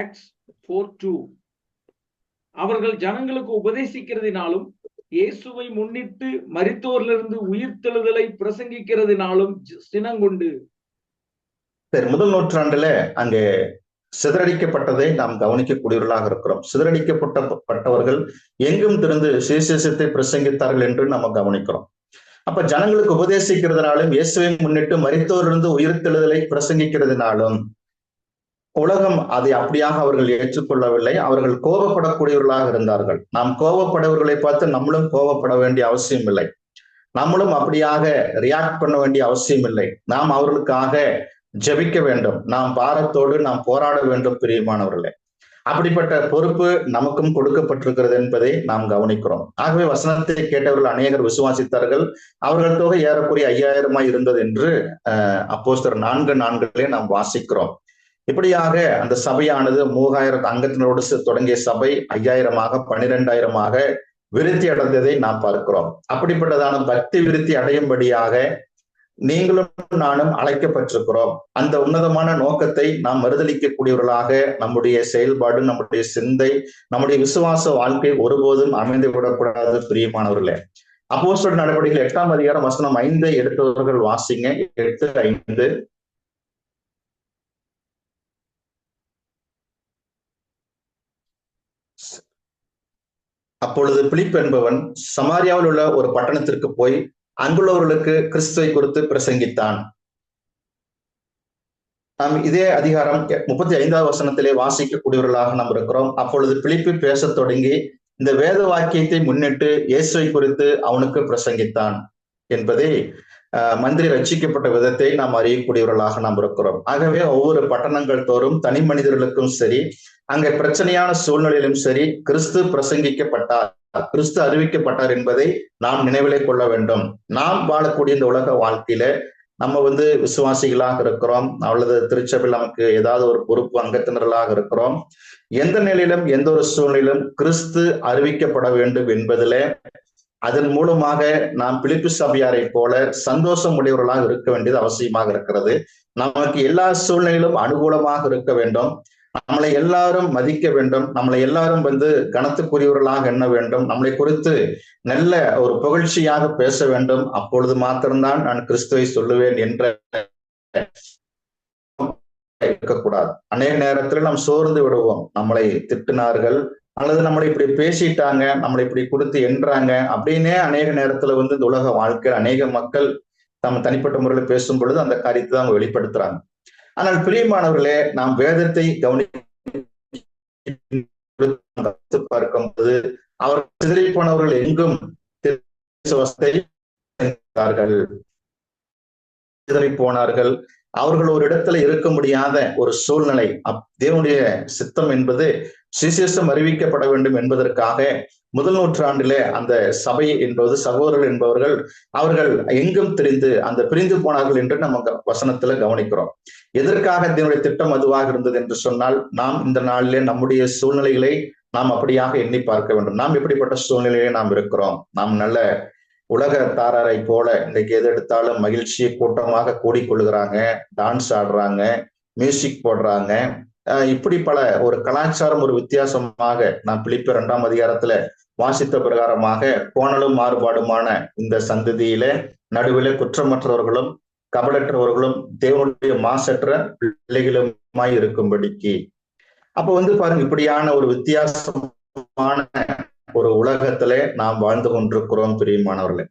Acts 4:2. அவர்கள் ஜனங்களுக்கு உபதேசிக்கிறதினாலும் இயேசுவை முன்னிட்டு மரித்தோரிலிருந்து உயிர்த்தெழுதலை பிரசங்கிக்கிறதினாலும் சினங்கொண்டு. முதல் நூற்றாண்டுல அங்கே சிதறடிக்கப்பட்டதை நாம் கவனிக்கக்கூடியவர்களாக இருக்கிறோம். சிதறடிக்கப்பட்டவர்கள் எங்கும் திருந்து சுவிசேஷத்தை பிரசங்கித்தார்கள் என்று நம்ம கவனிக்கிறோம். அப்ப ஜனங்களுக்கு உபதேசிக்கிறதுனாலும் இயேசுவை முன்னிட்டு மரித்தோரிலிருந்து உயிர்த்தெழுதலை பிரசங்கிக்கிறதுனாலும் உலகம் அதை அப்படியாக அவர்கள் ஏற்றுக்கொள்ளவில்லை. அவர்கள் கோபப்படக்கூடியவர்களாக இருந்தார்கள். நாம் கோபப்படவர்களை பார்த்து நம்மளும் கோபப்பட வேண்டிய அவசியம் இல்லை. நம்மளும் அப்படியாக ரியாக்ட் பண்ண வேண்டிய அவசியம் இல்லை. நாம் அவர்களுக்காக ஜெபிக்க வேண்டும். நாம் பாரத்தோடு நாம் போராட வேண்டும். பிரியமானவர்களே, அப்படிப்பட்ட பொறுப்பு நமக்கும் கொடுக்கப்பட்டிருக்கிறது என்பதை நாம் கவனிக்கிறோம். ஆகவே வசனத்தை கேட்டவர்கள் அநேகர் விசுவாசித்தார்கள். அவர்கள் தொகை ஏறக்குறைய 5000 இருந்தது என்று அப்போஸ்தலர் 4:4 நாம் வாசிக்கிறோம். இப்படியாக அந்த சபையானது 3000 அங்கத்தினரோடு தொடங்கிய சபை 5000 12,000 விருத்தி அடைந்ததை நாம் பார்க்கிறோம். அப்படிப்பட்டதான பக்தி விருத்தி அடையும்படியாக நீங்களும் நானும் அழைக்கப்பட்டிருக்கிறோம். அந்த உன்னதமான நோக்கத்தை நாம் மறுதளிக்கக்கூடியவர்களாக நம்முடைய செயல்பாடு, நம்முடைய சிந்தை, நம்முடைய விசுவாச வாழ்க்கை ஒருபோதும் அமைந்து விடக்கூடாது. பிரியமானவர்களே, அப்போஸ்தலர் நடவடிக்கைகள் 8ஆம் அதிகாரம் வசனம் 5 எடுத்தவர்கள் வாசிங்க. 8:5. அப்பொழுது பிலிப்பு என்பவன் சமாரியாவில் உள்ள ஒரு பட்டணத்திற்கு போய் அங்குள்ளவர்களுக்கு கிறிஸ்துவை குறித்து பிரசங்கித்தான். நாம் இதே அதிகாரம் 35ஆவது வசனத்திலே வாசிக்கக்கூடியவர்களாக நாம் இருக்கிறோம். அப்பொழுது பிலிப்பு பேசத் தொடங்கி இந்த வேத வாக்கியத்தை முன்னிட்டு இயேசுவை குறித்து அவனுக்கு பிரசங்கித்தான் என்பதை மந்திரி ரட்சிக்கப்பட்ட விதத்தை நாம் அறியக்கூடியவர்களாக நாம் இருக்கிறோம். ஆகவே ஒவ்வொரு பட்டணங்கள் தோறும் தனி மனிதர்களுக்கும் சரி, அங்கே பிரச்சனையான சூழ்நிலையிலும் சரி, கிறிஸ்து பிரசங்கிக்கப்பட்டார், கிறிஸ்து அறிவிக்கப்பட்டார் என்பதை நாம் நினைவிலே கொள்ள வேண்டும். நாம் வாழக்கூடிய இந்த உலக வாழ்க்கையில நம்ம விசுவாசிகளாக இருக்கிறோம், அல்லது திருச்சபையில் நமக்கு ஏதாவது ஒரு பொறுப்பு அங்கத்தினர்களாக இருக்கிறோம். எந்த நிலையிலும் எந்த ஒரு சூழ்நிலையிலும் கிறிஸ்து அறிவிக்கப்பட வேண்டும் என்பதில அதன் மூலமாக நாம் பிலிப்பு சபையாரை போல சந்தோஷம் உடையவர்களாக இருக்க வேண்டியது அவசியமாக இருக்கிறது. நமக்கு எல்லா சூழ்நிலையிலும் அனுகூலமாக இருக்க வேண்டும். நம்மளை எல்லாரும் மதிக்க வேண்டும். நம்மளை எல்லாரும் கனத்துக்குரியவர்களாக எண்ண வேண்டும். நம்மளை குறித்து நல்ல ஒரு புகழ்ச்சியாக பேச வேண்டும். அப்பொழுது மாத்திரம்தான் நான் கிறிஸ்துவை சொல்லுவேன் என்ற இருக்கக்கூடாது. அநேக நேரத்தில் நாம் சோர்ந்து விடுவோம். நம்மளை திட்டினார்கள் அல்லது நம்மளை இப்படி பேசிட்டாங்க, நம்மளை இப்படி கொடுத்து என்றாங்க அப்படின்னே அநேக நேரத்துல இந்த உலக வாழ்க்கை அநேக மக்கள் நம்ம தனிப்பட்ட முறையில் பேசும் பொழுது அந்த காரியத்தை தான் அவங்க வெளிப்படுத்துறாங்க. ஆனால் பிரியமானவர்களே, நாம் வேதத்தை கவனித்து பார்க்கும்போது அவர் சிதறி போனவர்கள் எங்கும் சிதறி போனார்கள். அவர்கள் ஒரு இடத்துல இருக்க முடியாத ஒரு சூழ்நிலை. தேவனுடைய சித்தம் என்பது சுவிசேஷம் அறிவிக்கப்பட வேண்டும் என்பதற்காக முதல் நூற்றாண்டிலே அந்த சபை என்பது சகோதரர்கள் என்பவர்கள் அவர்கள் எங்கும் தெரிந்து அந்த பிரிந்து போனார்கள் என்று நம்ம வசனத்துல கவனிக்கிறோம். எதற்காக இதனுடைய திட்டம் அதுவாக இருந்தது என்று சொன்னால், நாம் இந்த நாளிலே நம்முடைய சூழ்நிலைகளை நாம் அப்படியாக எண்ணி பார்க்க வேண்டும். நாம் எப்படிப்பட்ட சூழ்நிலையிலே நாம் இருக்கிறோம்? நாம் நல்ல உலக தாராரை போல இன்றைக்கு எது எடுத்தாலும் மகிழ்ச்சியை கூட்டமாக கூடிக்கொள்ளுகிறாங்க, டான்ஸ் ஆடுறாங்க, மியூசிக் போடுறாங்க. இப்படி பல ஒரு கலாச்சாரம் ஒரு வித்தியாசமாக நாம் பிலிப்பியர் 2ஆம் அதிகாரத்துல வாசித்த பிரகாரமாக கோணலும் மாறுபாடுமான இந்த சந்ததியில நடுவில் குற்றமற்றவர்களும் கபலற்றவர்களும் தேவனுடைய மாசற்ற பிள்ளைகளுமாய் இருக்கும்படிக்கு. அப்ப பாருங்க, இப்படியான ஒரு வித்தியாசமான ஒரு உலகத்துல நாம் வாழ்ந்து கொண்டிருக்கிறோம் பிரியமானவர்களே.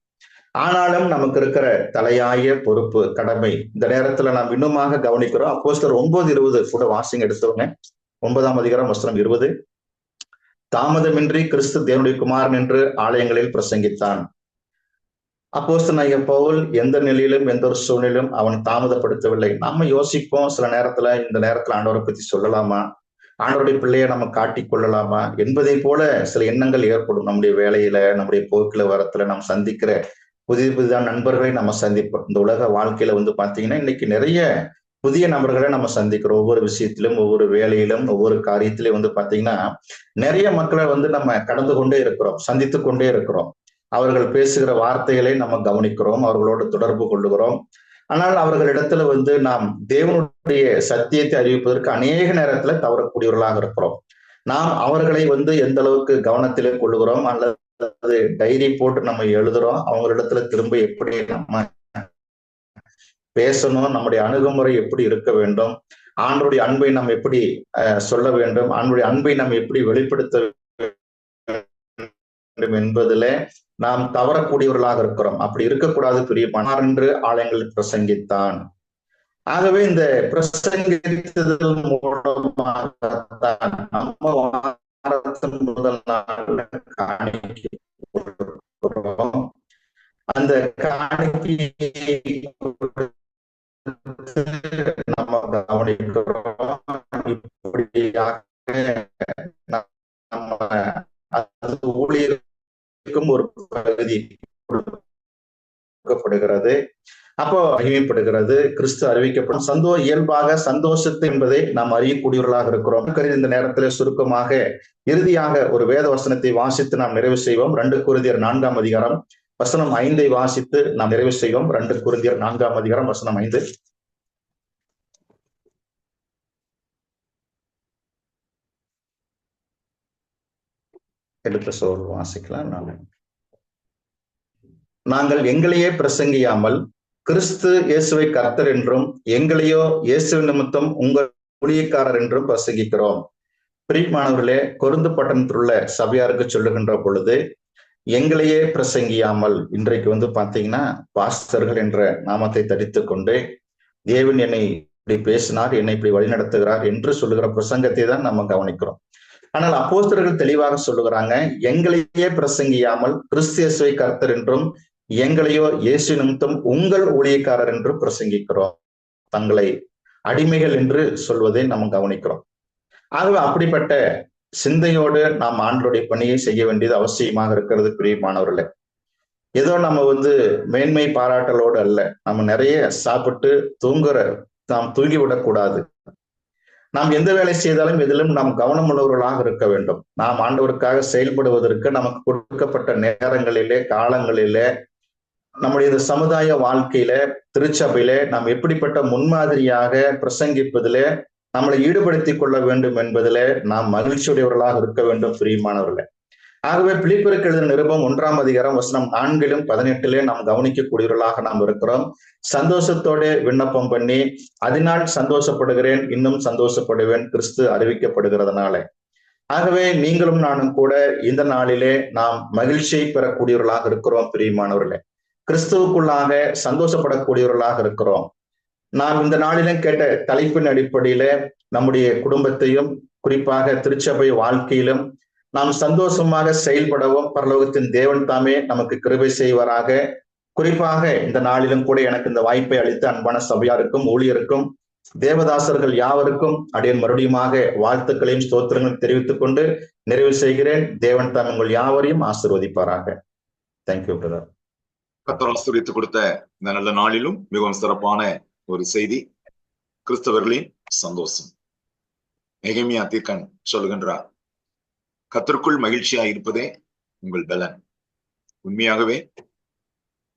ஆனாலும் நமக்கு இருக்கிற தலையாய பொறுப்பு, கடமை இந்த நேரத்துல நாம் இன்னுமாக கவனிக்கிறோம். அப்போஸ்தலர் 9:20 கூட வாசிங்க எடுத்தவங்க. 9ஆம் அதிகாரம் வசனம் 20. தாமதமின்றி கிறிஸ்து தேவனுடைய குமாரன் என்று ஆலயங்களில் பிரசங்கித்தான். அப்போஸ்தலனாகிய பவுல் எந்த நிலையிலும் எந்த ஒரு சூழ்நிலையிலும் அவன் தாமதப்படுத்தவில்லை. நம்ம யோசிப்போம், சில நேரத்துல இந்த நேரத்துல ஆண்டவரை பத்தி சொல்லலாமா, ஆண்டவருடைய பிள்ளையை நம்ம காட்டிக் கொள்ளலாமா என்பதை போல சில எண்ணங்கள் ஏற்படும். நம்முடைய வேலையில, நம்முடைய போக்குல வரத்துல நம்ம சந்திக்கிற புதிதான நண்பர்களை நம்ம சந்திப்போம். இந்த உலக வாழ்க்கையில பாத்தீங்கன்னா இன்னைக்கு நிறைய புதிய நபர்களை நம்ம சந்திக்கிறோம். ஒவ்வொரு விஷயத்திலும், ஒவ்வொரு வேலையிலும், ஒவ்வொரு காரியத்திலும் பாத்தீங்கன்னா நிறைய மக்களை நம்ம கடந்து கொண்டே இருக்கிறோம், சந்தித்து கொண்டே இருக்கிறோம். அவர்கள் பேசுகிற வார்த்தைகளை நம்ம கவனிக்கிறோம், அவர்களோடு தொடர்பு கொள்ளுகிறோம். ஆனால் அவர்களிடத்துல நாம் தேவனுடைய சத்தியத்தை அறிவிப்பதற்கு அநேக நேரத்துல தவறக்கூடியவர்களாக இருக்கிறோம். நாம் அவர்களை எந்த அளவுக்கு கவனத்திலே கொள்ளுகிறோம் அல்லது டைரி போட்டு நம்ம எழுதுறோம், அவங்களிடத்துல திரும்ப எப்படி நம்ம பேசணும், நம்முடைய அணுகுமுறை எப்படி இருக்க வேண்டும், ஆண்டவருடைய அன்பை நம்ம எப்படி சொல்ல வேண்டும், ஆண்டவருடைய அன்பை நம்ம எப்படி வெளிப்படுத்த வேண்டும் என்பதுல நாம் தவறக்கூடியவர்களாக இருக்கிறோம். அப்படி இருக்கக்கூடாது. பிரியமானவர் என்று ஆலயங்களில் பிரசங்கித்தான். ஆகவே இந்த பிரசங்கித்ததன் மூலமாகத்தான் நம்ம வாரத்தின் முதல் நாள் காணிக்கிறோம். அந்த காணிக்கையை நம்ம கவனிக்கிறோம். இப்படியாக நம்ம ஊழியருக்கும் ஒரு பகுதி கொடுக்கப்படுகிறது. அப்போ மகிமைப்படுகிறது, கிறிஸ்து அறிவிக்கப்படும். இயல்பாக சந்தோஷத்தை என்பதை நாம் அறியக்கூடியவர்களாக இருக்கிறோம். இந்த நேரத்தில் சுருக்கமாக இறுதியாக ஒரு வேத வசனத்தை வாசித்து நாம் நிறைவு செய்வோம். 2 கொரிந்தியர் 4ஆம் அதிகாரம் வசனம் 5 வாசித்து நாம் நிறைவு செய்வோம். 2 கொரிந்தியர் 4ஆம் அதிகாரம் வசனம் 5. எடுத்த சோல் வாசிக்கலாம். நாங்கள் எங்களையே பிரசங்கியாமல் கிறிஸ்து இயேசுவை கர்த்தர் என்றும் எங்களையோ இயேசு நிமித்தம் உங்கள் ஊழியக்காரர் என்றும் பிரசங்கிக்கிறோம். பிரியமானவர்களே, கொரிந்து பட்டணத்தில் உள்ள சபையாருக்கு சொல்லுகின்ற பொழுது எங்களையே பிரசங்கியாமல், இன்றைக்கு பாத்தீங்கன்னா பாஸ்டர்கள் என்ற நாமத்தை தரித்து கொண்டு தேவன் என்னை இப்படி பேசினார், என்னை இப்படி வழிநடத்துகிறார் என்று சொல்லுகிற பிரசங்கத்தை தான் நம்ம கவனிக்கிறோம். ஆனால் அப்போஸ்தலர்கள் தெளிவாக சொல்லுகிறாங்க, எங்களையே பிரசங்கியாமல் கிறிஸ்து இயேசுவை கர்த்தர் என்றும் எங்களையோ இயேசு நிமித்தம் உங்கள் ஊழியக்காரர் என்று பிரசங்கிக்கிறோம். தங்களை அடிமைகள் என்று சொல்வதை நம்ம கவனிக்கிறோம். ஆகவே அப்படிப்பட்ட சிந்தையோடு நாம் ஆண்டவருடைய பணியை செய்ய வேண்டியது அவசியமாக இருக்கிறது. பிரியமானவர்களே, ஏதோ நம்ம மேன்மை பாராட்டலோடு அல்ல, நம்ம நிறைய சாப்பிட்டு நாம் தூங்கிவிடக்கூடாது. நாம் எந்த வேலை செய்தாலும் எதிலும் நாம் கவனம் உள்ளவர்களாக இருக்க வேண்டும். நாம் ஆண்டவருக்காக செயல்படுவதற்கு நமக்கு கொடுக்கப்பட்ட நேரங்களிலே, காலங்களிலே, நம்முடைய இந்த சமுதாய வாழ்க்கையில, திருச்சபையில நாம் எப்படிப்பட்ட முன்மாதிரியாக பிரசங்கிப்பதிலே நம்மளை ஈடுபடுத்திக் கொள்ள வேண்டும் என்பதிலே நாம் மகிழ்ச்சியுடையவர்களாக இருக்க வேண்டும். பிரியமானவர்களே, ஆகவே பிலிப்பியருக்கு எழுதின நிருபம் 1ஆம் அதிகாரம் வசனம் 4 18 நாம் கவனிக்கக்கூடியவர்களாக நாம் இருக்கிறோம். சந்தோஷத்தோட விண்ணப்பம் பண்ணி அதனால் சந்தோஷப்படுகிறேன், இன்னும் சந்தோஷப்படுவேன், கிறிஸ்து அறிவிக்கப்படுகிறதுனால. ஆகவே நீங்களும் நானும் கூட இந்த நாளிலே நாம் மகிழ்ச்சியை பெறக்கூடியவர்களாக இருக்கிறோம். பிரியமானவர்களே, கிறிஸ்துவுக்குள்ளாக சந்தோஷப்படக்கூடியவர்களாக இருக்கிறோம். நாம் இந்த நாளிலும் கேட்ட தலைப்பின் அடிப்படையில நம்முடைய குடும்பத்தையும் குறிப்பாக திருச்சபை வாழ்க்கையிலும் நாம் சந்தோஷமாக செயல்படவும் பரலோகத்தின் தேவன் தாமே நமக்கு கிருபை செய்வாராக. குறிப்பாக இந்த நாளிலும் கூட எனக்கு இந்த வாய்ப்பை அளித்த அன்பான சபையாருக்கும் ஊழியருக்கும் தேவதாசர்கள் யாவருக்கும் அடியேன் மறுபடியுமாக வாழ்த்துக்களையும் ஸ்தோத்திரங்களையும் தெரிவித்துக் கொண்டு நிறைவு செய்கிறேன். தேவன் தாம் உங்கள் யாவரையும் ஆசீர்வதிப்பாராக. Thank you brother. கர்த்தர் ஆசீர்வதித்து கொடுத்த இந்த நல்ல நாளிலும் மிகவும் சிறப்பான ஒரு செய்தி, கிறிஸ்தவர்களின் சந்தோஷம். நெகேமியா தீர்க்கன் சொல்லுகின்றார், கர்த்தருக்குள் மகிழ்ச்சியா இருப்பதே உங்கள் பலன். உண்மையாகவே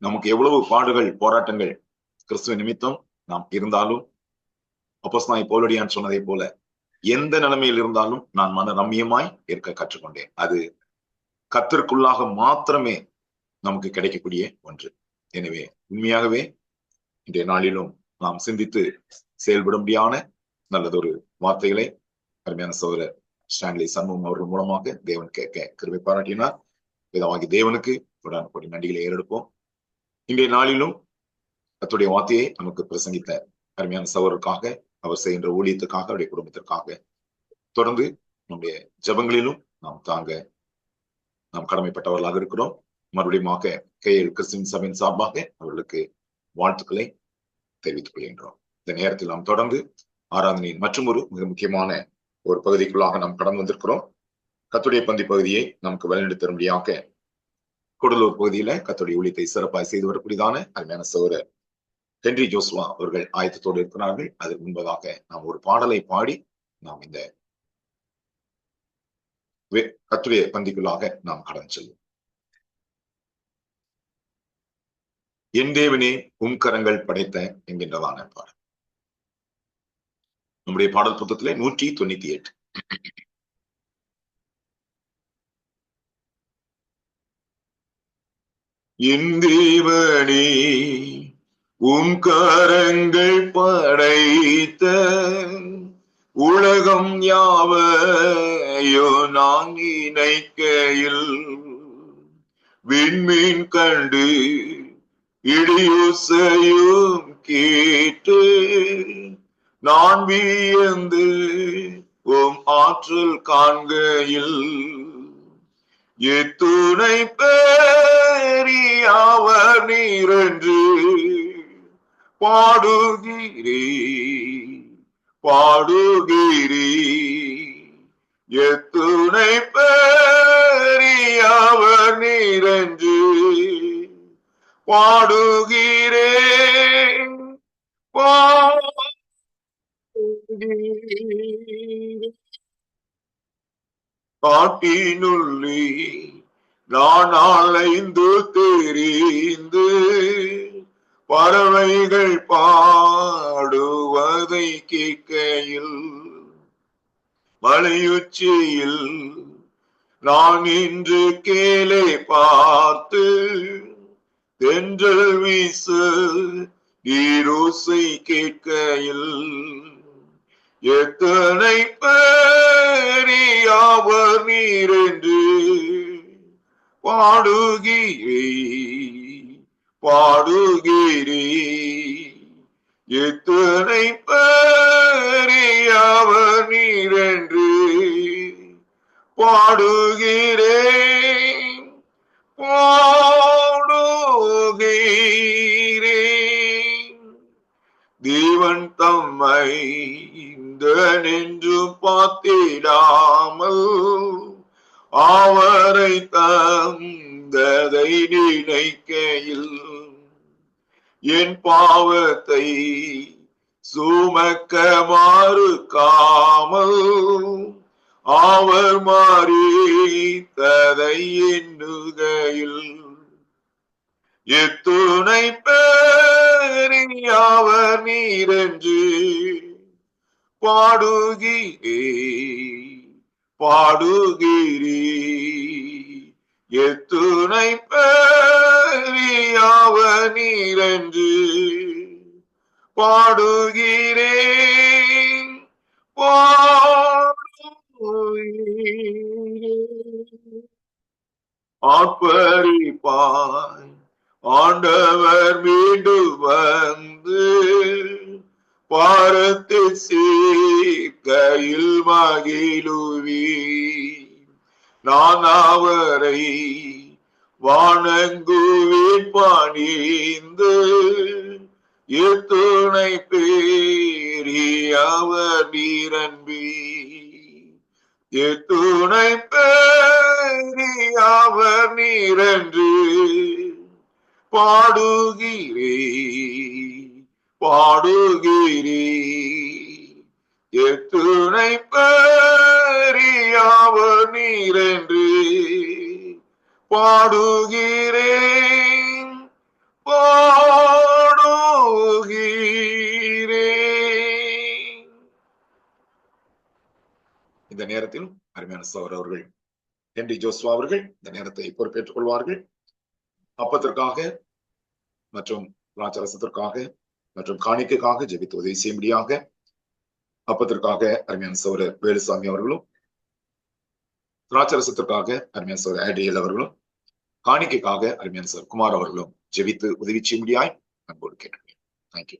நமக்கு எவ்வளவு பாடுகள், போராட்டங்கள் கிறிஸ்துவ நிமித்தம் நாம் இருந்தாலும், அப்போஸ்தலனாகிய பவுலடியான் சொன்னதை போல எந்த நிலைமையில் இருந்தாலும் நான் மன ரம்மியமாய் இருக்க கற்றுக்கொண்டேன். அது கர்த்தருக்குள்ளாக மாத்திரமே நமக்கு கிடைக்கக்கூடிய ஒன்று. எனவே உண்மையாகவே இன்றைய நாளிலும் நாம் சிந்தித்து செயல்படும்படியான நல்லதொரு வார்த்தைகளை அருமையான சகோதரர் ஸ்டான்லி சண்முகம் அவர்கள் மூலமாக தேவன் கேட்க கிருபை பாராட்டினார். பிதாவாகிய தேவனுக்கு உடனே நன்றிகளை ஏறெடுப்போம். இன்றைய நாளிலும் கர்த்தருடைய வார்த்தையை நமக்கு பிரசங்கித்த அருமையான சகோதரருக்காக, அவர் செய்கின்ற ஊழியத்துக்காக, அவருடைய குடும்பத்திற்காக தொடர்ந்து நம்முடைய ஜெபங்களிலும் நாம் கடமைப்பட்டவர்களாக இருக்கிறோம். மறுபடியும் KL கிறிஸ்துவின் சபையின் சார்பாக அவர்களுக்கு வாழ்த்துக்களை தெரிவித்துக் கொள்கின்றோம். இந்த நேரத்தில் நாம் தொடர்ந்து ஆராதனையின் மற்றும் ஒரு மிக முக்கியமான ஒரு பகுதிக்குள்ளாக நாம் கடந்து வந்திருக்கிறோம். கர்த்தருடைய பந்தி பகுதியை நமக்கு வழிநடத்த தரும்படியாக கூடலூர் பகுதியில கர்த்தருடைய ஊழியத்தை சிறப்பாக செய்து வரக்கூடியதான அருமையான சகோதரர் ஹென்றி ஜோஸ்வா அவர்கள் ஆயத்தத்தோடு இருக்கிறார்கள். அதற்கு முன்பதாக நாம் ஒரு பாடலை பாடி நாம் இந்த கர்த்தருடைய பந்திக்குள்ளாக நாம் கடந்து செல்வோம். என் தேவனே உம் கரங்கள் படைத்த என்கின்றதான பாடல் நம்முடைய பாடல் புத்தகத்திலே 198. என் தேவனே உம் கரங்கள் படைத்த உலகம் யாவையோ நான் நினைக்கையில் விண்மீன் கண்டு இடியோசையும் கேட்டு நான் வியந்து உம் ஆற்றல் காண்கையில் எத்துணை பெரியாவர் நீரென்று பாடுகிறே எத்துணை பெரியாவர் நீரென்று பாடுகிறேன் காட்டினுள்ளே நான் அலைந்து தெரிந்து பறவைகள் பாடுவதை கேட்கையில் மலையுச்சியில் நான் இன்று கேளை பார்த்து தென்றல் வீசு நீரோசை கேட்கையில் எத்தனை பெரியாவர் நீரென்று பாடுகிறே எத்தனை பெரியாவர் நீரென்று பாடுகிறேன் தேவன் தம்மை இந்த நெஞ்சு பார்த்திடாமல் அவரை தந்ததை நினைக்கையில் என் பாவத்தை சுமக்க மறுக்காமல் அவர் மாறித்ததை எண்ணுகையில் எத்துணை பெரியாவர் நீரென்று பாடுகிறே எத்துணை பெரியாவர் நீரென்று பாடுகிறேன் ஆர்ப்பரிப்பாய் ஆண்டவர் மீண்டும் வந்து பாரத்தை சீர்கையில் மகிழுவி நான் அவரை வானங்குவேன் பணிந்து எத்துணை பெரியவர் நீரன்பி எத்துணை பெரியவர் நீரென்று பாடுகிறே எத்துணை பெரியாவர் நீரென்று பாடுகிறேன் இந்த நேரத்தில் அருமையான சகோதரர் அவர்கள் ஹென்றி ஜோஸ்வா அவர்கள் இந்த நேரத்தை பொறுப்பேற்றுக் கொள்வார்கள். அப்பத்திற்காக மற்றும் திராட்சரசத்திற்காக மற்றும் காணிக்கைக்காக ஜெபித்து உதவி செய்யும்படியாக அப்பத்திற்காக அருமையான சகோதரர் வேலுசாமி அவர்களும் திராட்சரசத்திற்காக அருமையான சகோதரர் ஆட்ரியல் அவர்களும் காணிக்கைக்காக அருமையான சகோதரர் குமார் அவர்களும் ஜெபித்து உதவி செய்யும்படியாய் அன்போடு கேட்டுக்கிறேன். தேங்க்யூ.